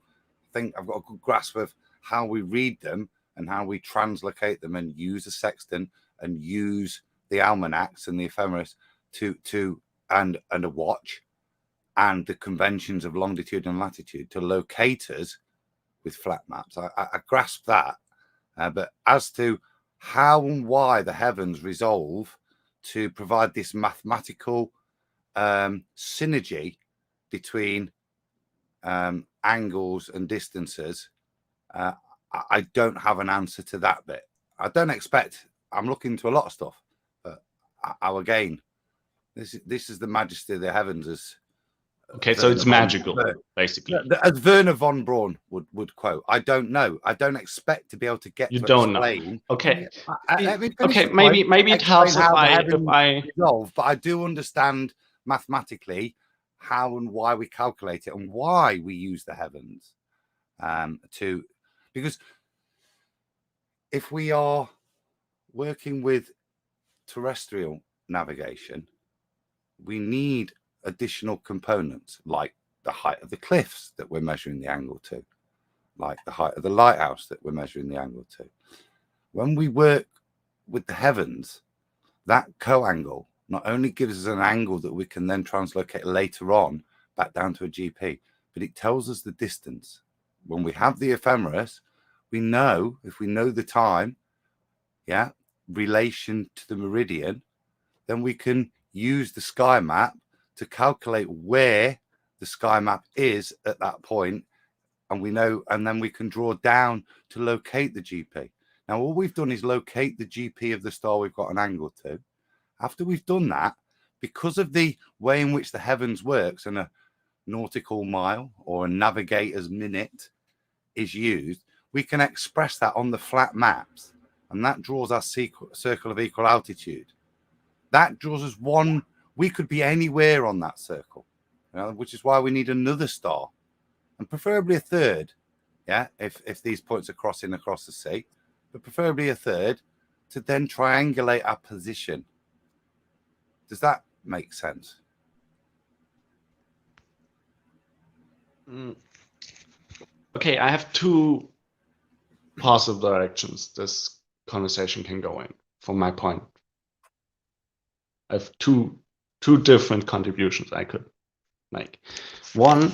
think I've got a good grasp of how we read them and how we translocate them and use a sextant and use the almanacs and the ephemeris and a watch and the conventions of longitude and latitude to locate us with flat maps. I grasp that, but as to how and why the heavens resolve to provide this mathematical synergy between angles and distances, I don't have an answer to that bit. I don't expect. I'm looking into a lot of stuff, but again, this is the majesty of the heavens. As okay, so it's magical, basically. As Werner von Braun would quote. I don't know. I don't expect to be able to get. You to don't explain. know. Okay. Okay. Maybe it helps if I resolve, but I do understand mathematically how and why we calculate it and why we use the heavens because if we are working with terrestrial navigation, we need additional components like the height of the cliffs that we're measuring the angle to, like the height of the lighthouse that we're measuring the angle to. When we work with the heavens, that co-angle not only gives us an angle that we can then translocate later on back down to a GP, but it tells us the distance when we have the ephemeris, we know, if we know the time, yeah, relation to the meridian, then we can use the sky map to calculate where the sky map is at that point, and we know, and then we can draw down to locate the GP. Now, all we've done is locate the GP of the star we've got an angle to. After we've done that, because of the way in which the heavens works, and a nautical mile or a navigator's minute is used, we can express that on the flat maps, and that draws our circle of equal altitude. That draws us one. We could be anywhere on that circle, you know, which is why we need another star, and preferably a third. Yeah, if these points are crossing across the sea, but preferably a third, to then triangulate our position. Does that make sense? Okay, I have two possible directions this conversation can go in from my point. I have two different contributions I could make. One,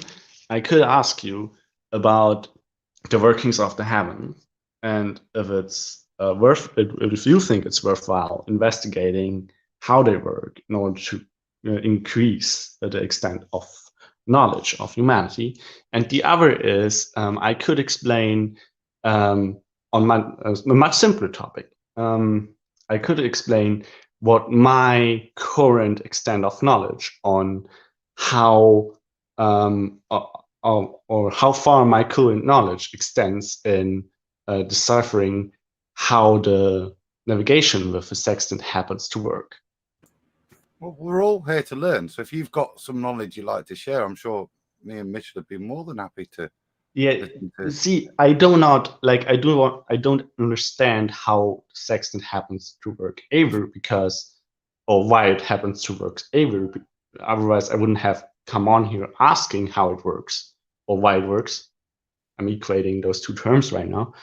I could ask you about the workings of the heaven, and if it's if you think it's worthwhile investigating how they work in order to increase the extent of knowledge of humanity. And the other is I could explain on a much simpler topic. I could explain what my current extent of knowledge on how or how far my current knowledge extends in deciphering how the navigation with the sextant happens to work. Well, we're all here to learn. So if you've got some knowledge you'd like to share, I'm sure me and Mitch would be more than happy to. Yeah, see, I don't understand how sextant happens to work either, because, or why it happens to work either. Otherwise, I wouldn't have come on here asking how it works or why it works. I'm equating those two terms right now.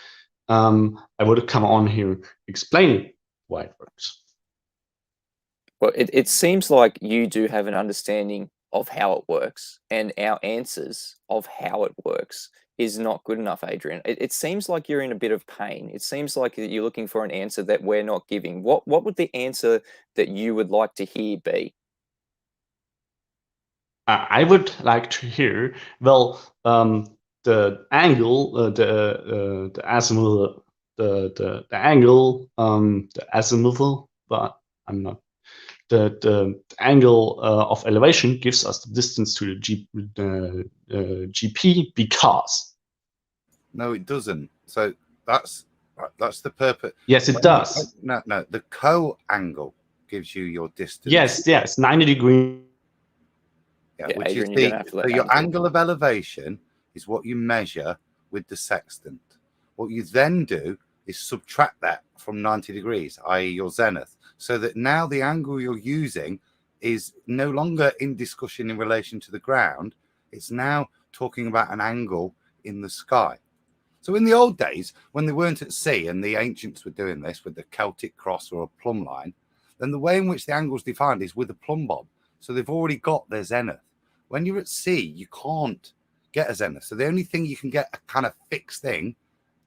I would have come on here explaining why it works. Well, it seems like you do have an understanding of how it works, and our answers of how it works is not good enough, Adrian. It seems like you're in a bit of pain. It seems like you're looking for an answer that we're not giving. What would the answer that you would like to hear be? I would like to hear, well, the angle, the azimuthal, the angle, the azimuthal, but I'm not. The angle of elevation gives us the distance to the GP, because. No, it doesn't. So that's the purpose. Yes, it does. No, the co-angle gives you your distance. Yes, 90 degrees. Yeah, Yeah, which Adrian, is you're gonna have to let so your Adam angle of elevation is what you measure with the sextant. What you then do is subtract that from 90 degrees, i.e. your zenith, so that now the angle you're using is no longer in discussion in relation to the ground. It's now talking about an angle in the sky. So in the old days, when they weren't at sea and the ancients were doing this with the Celtic cross or a plumb line, then the way in which the angle is defined is with a plumb bob. So they've already got their zenith. When you're at sea, you can't get a zenith. So the only thing you can get a kind of fixed thing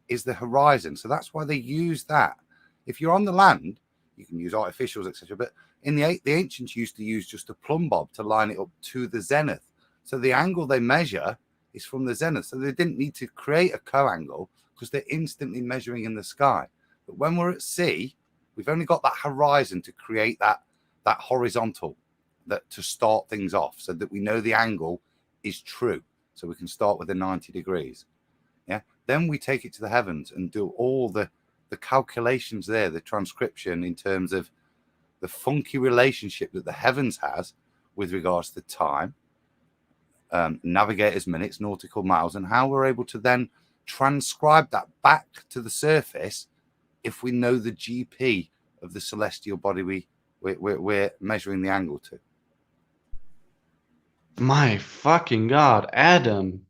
is the horizon. So that's why they use that. If you're on the land, you can use artificials, etc. But in the ancients used to use just a plumb bob to line it up to the zenith. So the angle they measure is from the zenith. So they didn't need to create a co-angle because they're instantly measuring in the sky. But when we're at sea, we've only got that horizon to create that horizontal, that to start things off, so that we know the angle is true. So we can start with the 90 degrees. Yeah. Then we take it to the heavens and do all the calculations there, the transcription in terms of the funky relationship that the heavens has with regards to time, navigators' minutes, nautical miles, and how we're able to then transcribe that back to the surface if we know the GP of the celestial body we're measuring the angle to. My fucking God, Adam,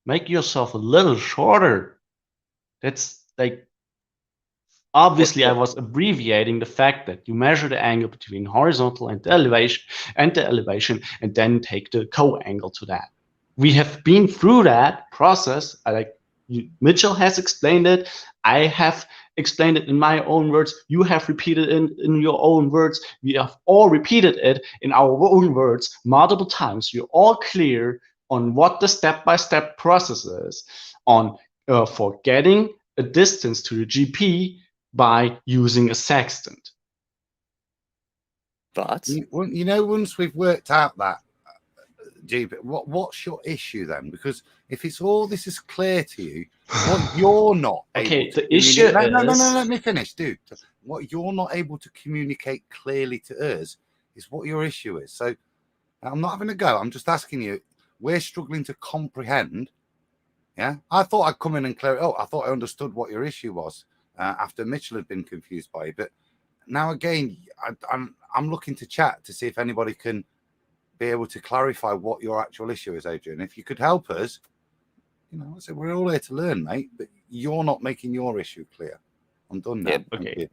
make yourself a little shorter. That's like, obviously I was abbreviating the fact that you measure the angle between horizontal and the elevation, and then take the co-angle to that. we have been through that process. Mitchell has explained it. I have explained it in my own words. You have repeated it in your own words. We have all repeated it in our own words multiple times. You're all clear on what the step-by-step process is on for getting a distance to the GP by using a sextant. But you know, once we've worked out that GP, what's your issue then? Because if it's all this is clear to you, what you're not Okay, able to the issue no, is... let me finish, dude. What you're not able to communicate clearly to us is what your issue is. So I'm not having a go. I'm just asking you. We're struggling to comprehend. Yeah, I thought I'd come in and clear it. Oh, I thought I understood what your issue was after Mitchell had been confused by you. But now again, I'm looking to chat to see if anybody can be able to clarify what your actual issue is, Adrian. If you could help us, you know, I said we're all here to learn, mate. But you're not making your issue clear. I'm done now. Yeah, okay.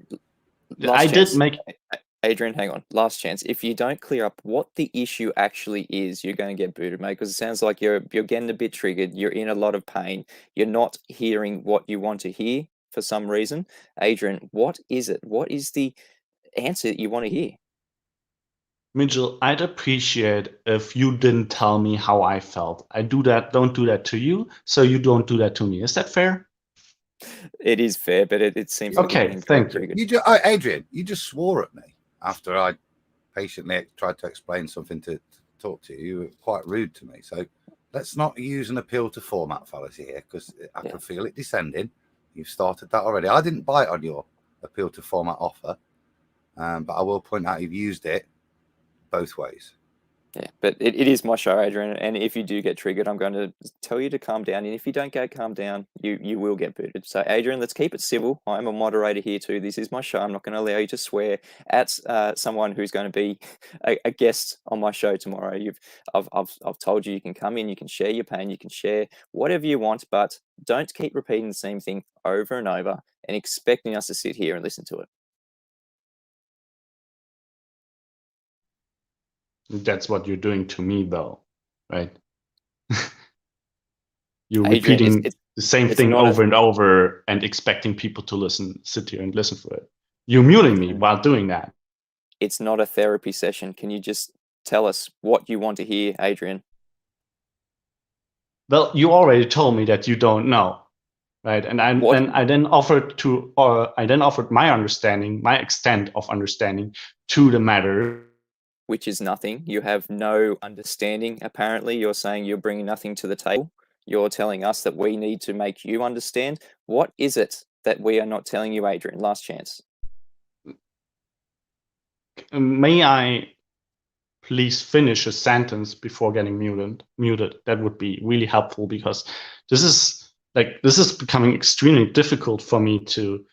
last I chance. did make... Adrian, hang on. Last chance. If you don't clear up what the issue actually is, you're going to get booted, mate, because it sounds like you're getting a bit triggered. You're in a lot of pain. You're not hearing what you want to hear for some reason. Adrian, what is it? What is the answer that you want to hear? Mitchell, I'd appreciate if you didn't tell me how I felt. I don't do that to you, so you don't do that to me. Is that fair? It is fair, but it seems like you're Okay, getting thank triggered. Adrian, you just swore at me after I patiently tried to explain something to talk to you. You were quite rude to me. So let's not use an appeal to format fallacy here, because I can feel it descending. You've started that already. I didn't bite on your appeal to format offer, but I will point out you've used it both ways. Yeah, but it is my show, Adrian, and if you do get triggered, I'm going to tell you to calm down, and if you don't get calm down, you will get booted. So, Adrian, let's keep it civil. I'm a moderator here too. This is my show. I'm not going to allow you to swear at someone who's going to be a guest on my show tomorrow. I've told you can come in, you can share your pain, you can share whatever you want, but don't keep repeating the same thing over and over and expecting us to sit here and listen to it. That's what you're doing to me, though, right? You're Adrian, repeating the same thing not over and over and expecting people to sit here and listen for it. You're muting me while doing that. It's not a therapy session. Can you just tell us what you want to hear, Adrian? Well, you already told me that you don't know, right? And I then offered my understanding, my extent of understanding to the matter. Which is nothing. You have no understanding, apparently. You're saying you're bringing nothing to the table. You're telling us that we need to make you understand. What is it that we are not telling you, Adrian? Last chance. May I please finish a sentence before getting muted? That would be really helpful, because this is becoming extremely difficult for me to...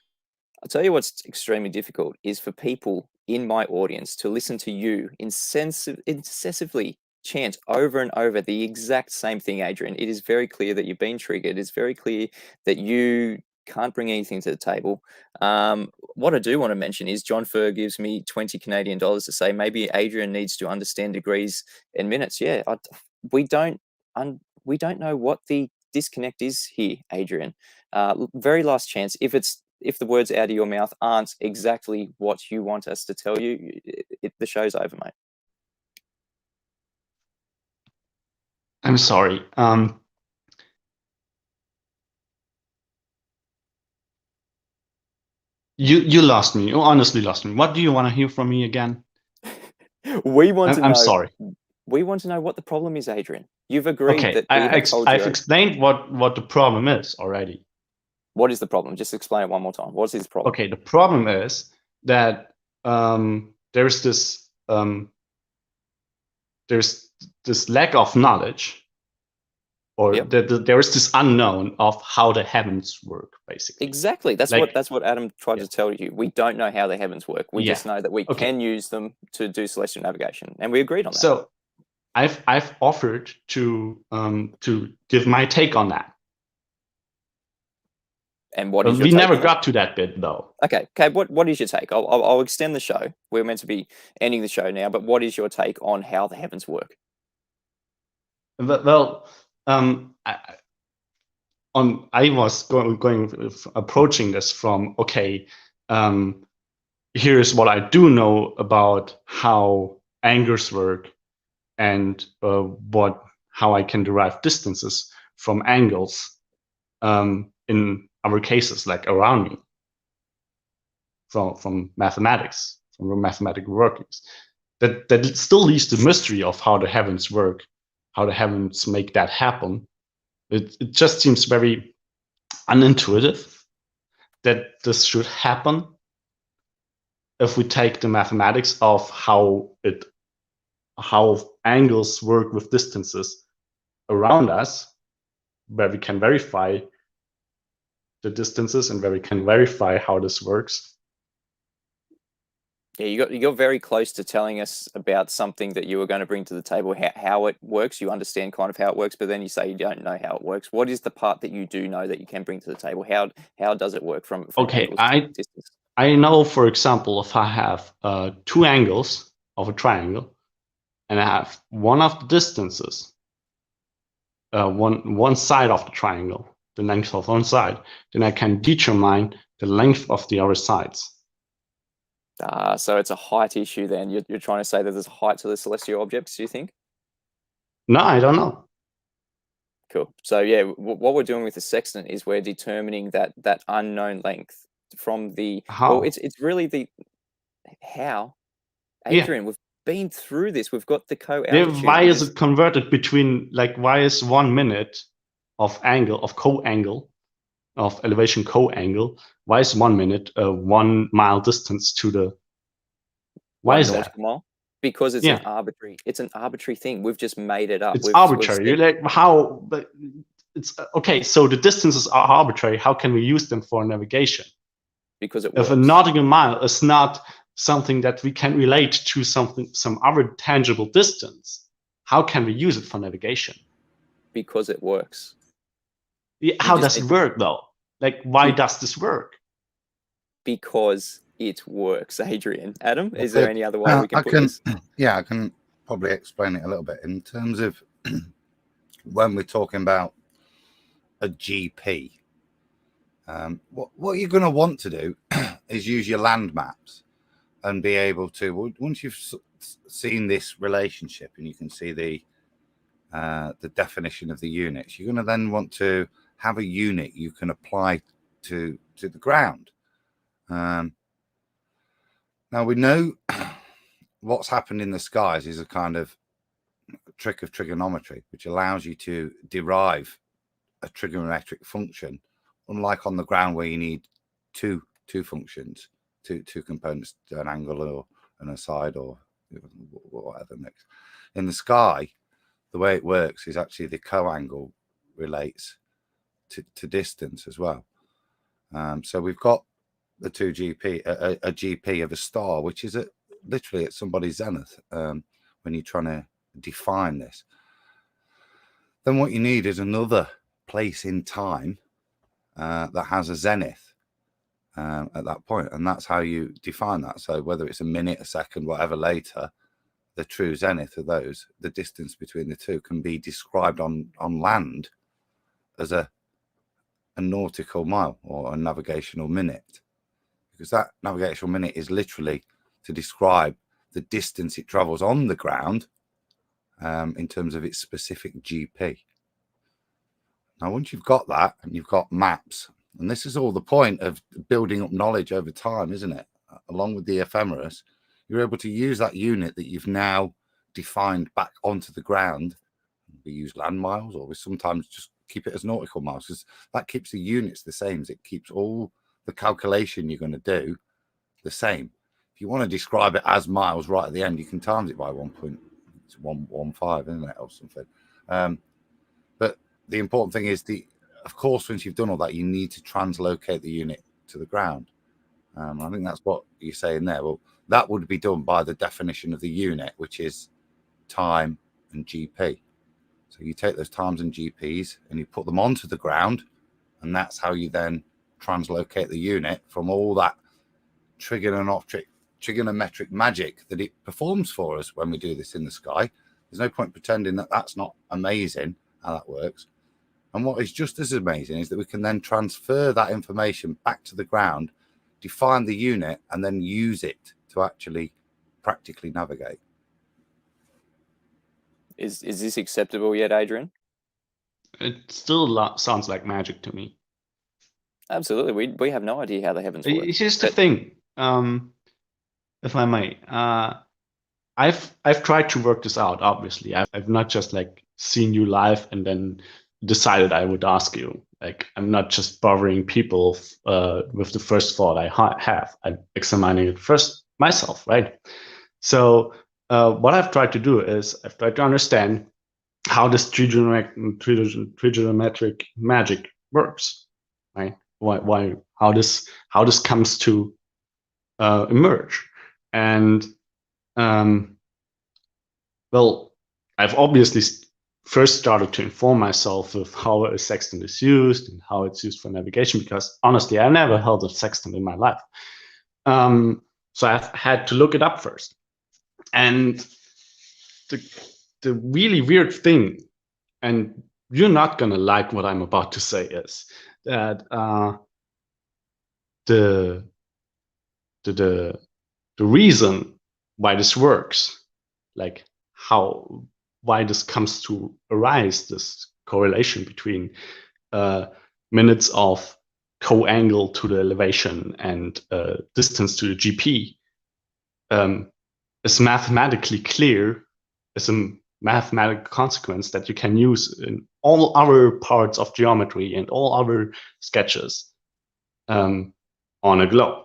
I'll tell you what's extremely difficult is for people in my audience to listen to you incessively chant over and over the exact same thing, Adrian. It is very clear that you've been triggered. It's very clear that you can't bring anything to the table. What I do want to mention is John Furr gives me 20 Canadian dollars to say maybe Adrian needs to understand degrees and minutes. Yeah, we don't know what the disconnect is here, Adrian. Very last chance. If the words out of your mouth aren't exactly what you want us to tell you, the show's over, mate. I'm sorry. You lost me. You honestly lost me. What do you want to hear from me again? We want to know. I'm sorry. We want to know what the problem is, Adrian. You've agreed that I've explained what the problem is already. What is the problem? Just explain it one more time. What's his problem? Okay, the problem is that there's this lack of knowledge, or there is this unknown of how the heavens work, basically. Exactly. That's what Adam tried to tell you. We don't know how the heavens work. We just know that we can use them to do celestial navigation, and we agreed on that. So I've offered to give my take on that. And what is your we take never on got to that bit, though. Okay. What is your take? I'll extend the show. We're meant to be ending the show now, but what is your take on how the heavens work? Well, I was approaching this from, okay, here's what I do know about how angles work and how I can derive distances from angles in other cases, like around me, from mathematics, from the mathematical workings. That still leaves the mystery of how the heavens work, how the heavens make that happen. It just seems very unintuitive that this should happen if we take the mathematics of how angles work with distances around us, where we can verify the distances and where we can verify how this works. Yeah, you got very close to telling us about something that you were going to bring to the table, how it works. You understand kind of how it works, but then you say you don't know how it works. What is the part that you do know that you can bring to the table? How does it work from Okay, angles to distance? I know, for example, if I have two angles of a triangle, and I have one of the distances, one side of the triangle, the length of one side, then I can determine the length of the other sides. So it's a height issue then. You're trying to say that there's a height to the celestial objects, do you think? No, I don't know. Cool. So yeah, what we're doing with the sextant is we're determining that unknown length from the How? Well, it's really the how. Adrian, we've been through this. We've got the co-altitude. Why is it converted between, like, why is 1 minute of co-angle, of elevation co-angle, why is 1 minute 1 mile distance to the, why is that? Mile? Because it's an arbitrary thing. We've just made it up. It's arbitrary. Like, how? But it's okay. So the distances are arbitrary. How can we use them for navigation? Because it works. If a nautical mile is not something that we can relate to some other tangible distance, how can we use it for navigation? Because it works. Yeah, how does it work though? Like, why does this work? Because it works, Adrian. Adam, is there any other way we can put this? Yeah, I can probably explain it a little bit in terms of when we're talking about a GP. What you're going to want to do is use your land maps and be able to, once you've seen this relationship and you can see the definition of the units, you're going to then want to have a unit you can apply to the ground. Now we know what's happened in the skies is a kind of trick of trigonometry, which allows you to derive a trigonometric function, unlike on the ground where you need two functions, two components, an angle or a side or whatever mix. In the sky, the way it works is actually the co-angle relates to distance as well. So we've got the 2 GP, a GP of a star, which is literally at somebody's zenith when you're trying to define this. Then what you need is another place in time that has a zenith at that point, and that's how you define that. So whether it's a minute, a second, whatever later, the true zenith of those, the distance between the two can be described on land as a nautical mile or a navigational minute, because that navigational minute is literally to describe the distance it travels on the ground in terms of its specific GP. Now, once you've got that and you've got maps, and this is all the point of building up knowledge over time, isn't it? Along with the ephemeris, you're able to use that unit that you've now defined back onto the ground. We use land miles, or we sometimes just keep it as nautical miles, because that keeps the units the same. It keeps all the calculation you're going to do the same. If you want to describe it as miles right at the end, you can times it by 1.115, isn't it, or something. But the important thing is, of course, once you've done all that, you need to translocate the unit to the ground. I think that's what you're saying there. Well, that would be done by the definition of the unit, which is time and GP. So you take those times and GPs and you put them onto the ground, and that's how you then translocate the unit from all that trigonometric magic that it performs for us when we do this in the sky. There's no point pretending that that's not amazing how that works. And what is just as amazing is that we can then transfer that information back to the ground, define the unit, and then use it to actually practically navigate. Is this acceptable yet, Adrian? It still sounds like magic to me. Absolutely. We have no idea how the heavens work. Here's the thing, if I may. I've tried to work this out. Obviously, I've not just like seen you live and then decided I would ask you. Like, I'm not just bothering people with the first thought I have. I'm examining it first myself, right? So what I've tried to do is I've tried to understand how this trigonometric magic works, right? How this comes to emerge. And well, I've obviously first started to inform myself of how a sextant is used and how it's used for navigation, because honestly, I never held a sextant in my life. So I've had to look it up first. And the really weird thing, and you're not going to like what I'm about to say, is that the reason why this works, like why this comes to arise, this correlation between minutes of co-angle to the elevation and distance to the GP, is mathematically clear, is a mathematical consequence that you can use in all other parts of geometry and all other sketches on a globe.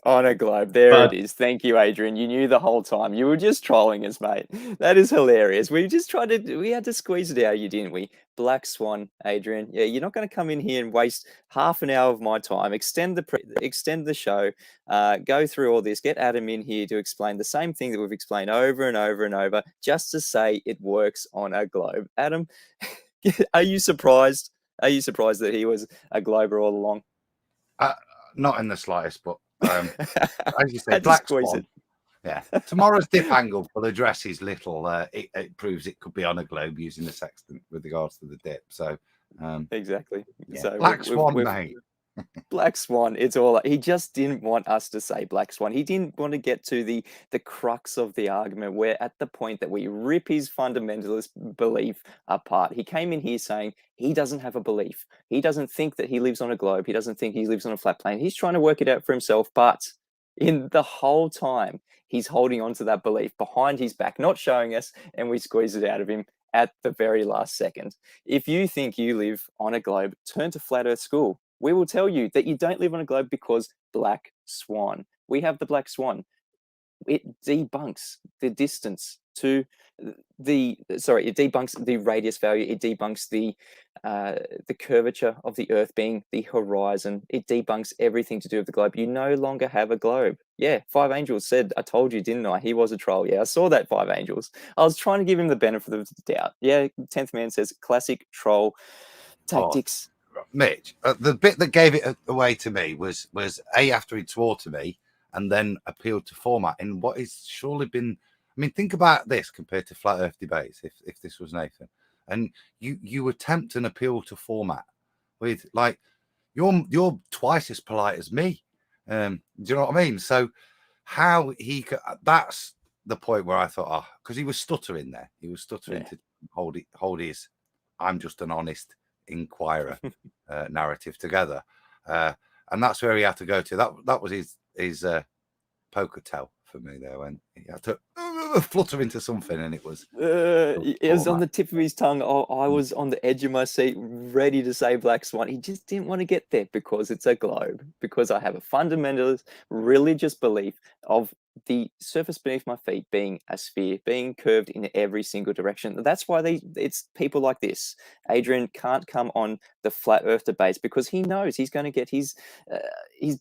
On a globe. There it is. Thank you, Adrian. You knew the whole time. You were just trolling us, mate. That is hilarious. We just tried to, we had to squeeze it out of you, didn't we? Black Swan, Adrian. Yeah, you're not going to come in here and waste half an hour of my time, extend the show, go through all this, get Adam in here to explain the same thing that we've explained over and over and over, just to say it works on a globe. Adam, are you surprised? Are you surprised that he was a glober all along? Not in the slightest, but as you say, Black Swan. Yeah. Tomorrow's dip angle will address his little. It proves it could be on a globe using the sextant with regards to the dip. So exactly. Yeah. So Black Swan, mate. Black Swan. It's all. He just didn't want us to say Black Swan. He didn't want to get to the crux of the argument, where at the point that we rip his fundamentalist belief apart. He came in here saying he doesn't have a belief. He doesn't think that he lives on a globe. He doesn't think he lives on a flat plane. He's trying to work it out for himself. But in the whole time, he's holding on to that belief behind his back, not showing us, and we squeeze it out of him at the very last second. If you think you live on a globe, turn to Flat Earth School. We will tell you that you don't live on a globe because Black Swan. We have the Black Swan. It debunks the distance to it debunks the radius value. It debunks the curvature of the Earth being the horizon. It debunks everything to do with the globe. You no longer have a globe. Yeah, Five Angels said, I told you, didn't I? He was a troll. Yeah, I saw that, Five Angels. I was trying to give him the benefit of the doubt. Yeah, 10th Man says classic troll tactics. Mitch, the bit that gave it away to me was after he swore to me and then appealed to format in what is surely been. I mean, think about this compared to flat Earth debates. If this was Nathan, and you attempt an appeal to format with like you're twice as polite as me. Do you know what I mean? So how he that's the point where I thought, because he was stuttering there. He was stuttering to hold his I'm just an honest inquirer narrative together, and that's where he had to go to. That was his poker tell for me there, when he had to flutter into something, and it was on the tip of his tongue. I was on the edge of my seat, ready to say Black Swan. He just didn't want to get there because it's a globe, because I have a fundamentalist religious belief of the surface beneath my feet being a sphere, being curved in every single direction. That's why it's people like this. Adrian can't come on the flat Earth debates because he knows he's going to get his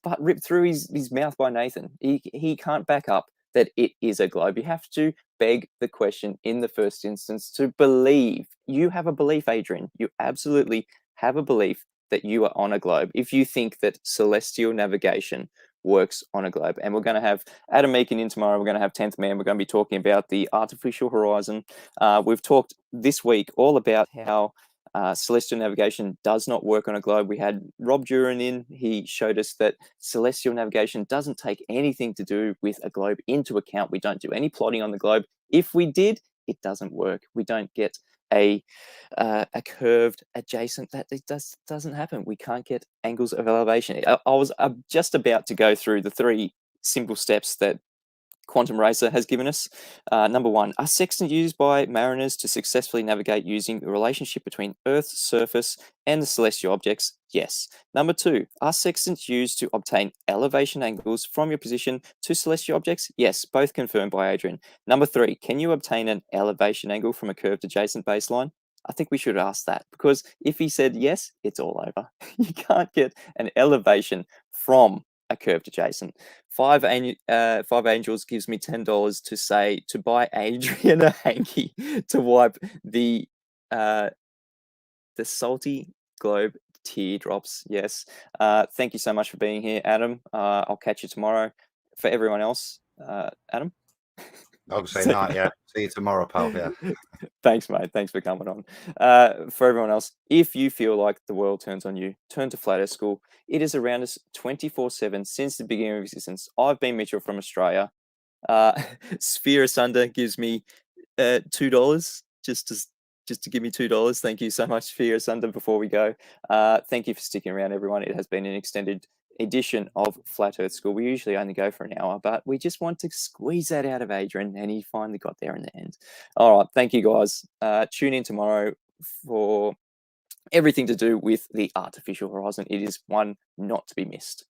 butt ripped through his mouth by Nathan. He can't back up that it is a globe. You have to beg the question in the first instance to believe. You have a belief, Adrian. You absolutely have a belief that you are on a globe. If you think that celestial navigation works on a globe. And we're going to have Adam Meakin in tomorrow. We're going to have 10th Man. We're going to be talking about the artificial horizon. We've talked this week all about how celestial navigation does not work on a globe. We had Rob Duran in. He showed us that celestial navigation doesn't take anything to do with a globe into account. We don't do any plotting on the globe. If we did, it doesn't work. We don't get a curved adjacent. That it doesn't happen. We can't get angles of elevation. I'm just about to go through the 3 simple steps that Quantum Racer has given us. Number 1, are sextants used by mariners to successfully navigate using the relationship between Earth's surface and the celestial objects? Yes. Number 2, are sextants used to obtain elevation angles from your position to celestial objects? Yes, both confirmed by Adrian. Number 3, can you obtain an elevation angle from a curved adjacent baseline? I think we should ask that, because if he said yes, it's all over. You can't get an elevation from a curved adjacent. 5 Angels gives me $10 to buy Adrian a hanky to wipe the salty globe teardrops. Yes. Thank you so much for being here, Adam. I'll catch you tomorrow. For everyone else, Adam. I'll say night. Yeah. See you tomorrow, pal. Yeah. Thanks, mate. Thanks for coming on. For everyone else, if you feel like the world turns on you, turn to Flat Earth School. It is around us 24/7 since the beginning of existence. I've been Mitchell from Australia. Sphere Asunder gives me $2 just to give me $2. Thank you so much, Sphere Asunder. Before we go, thank you for sticking around, everyone. It has been an extended edition of Flat Earth School. We usually only go for an hour, but we just want to squeeze that out of Adrian, and he finally got there in the end. All right, thank you guys. Tune in tomorrow for everything to do with the artificial horizon. It is one not to be missed.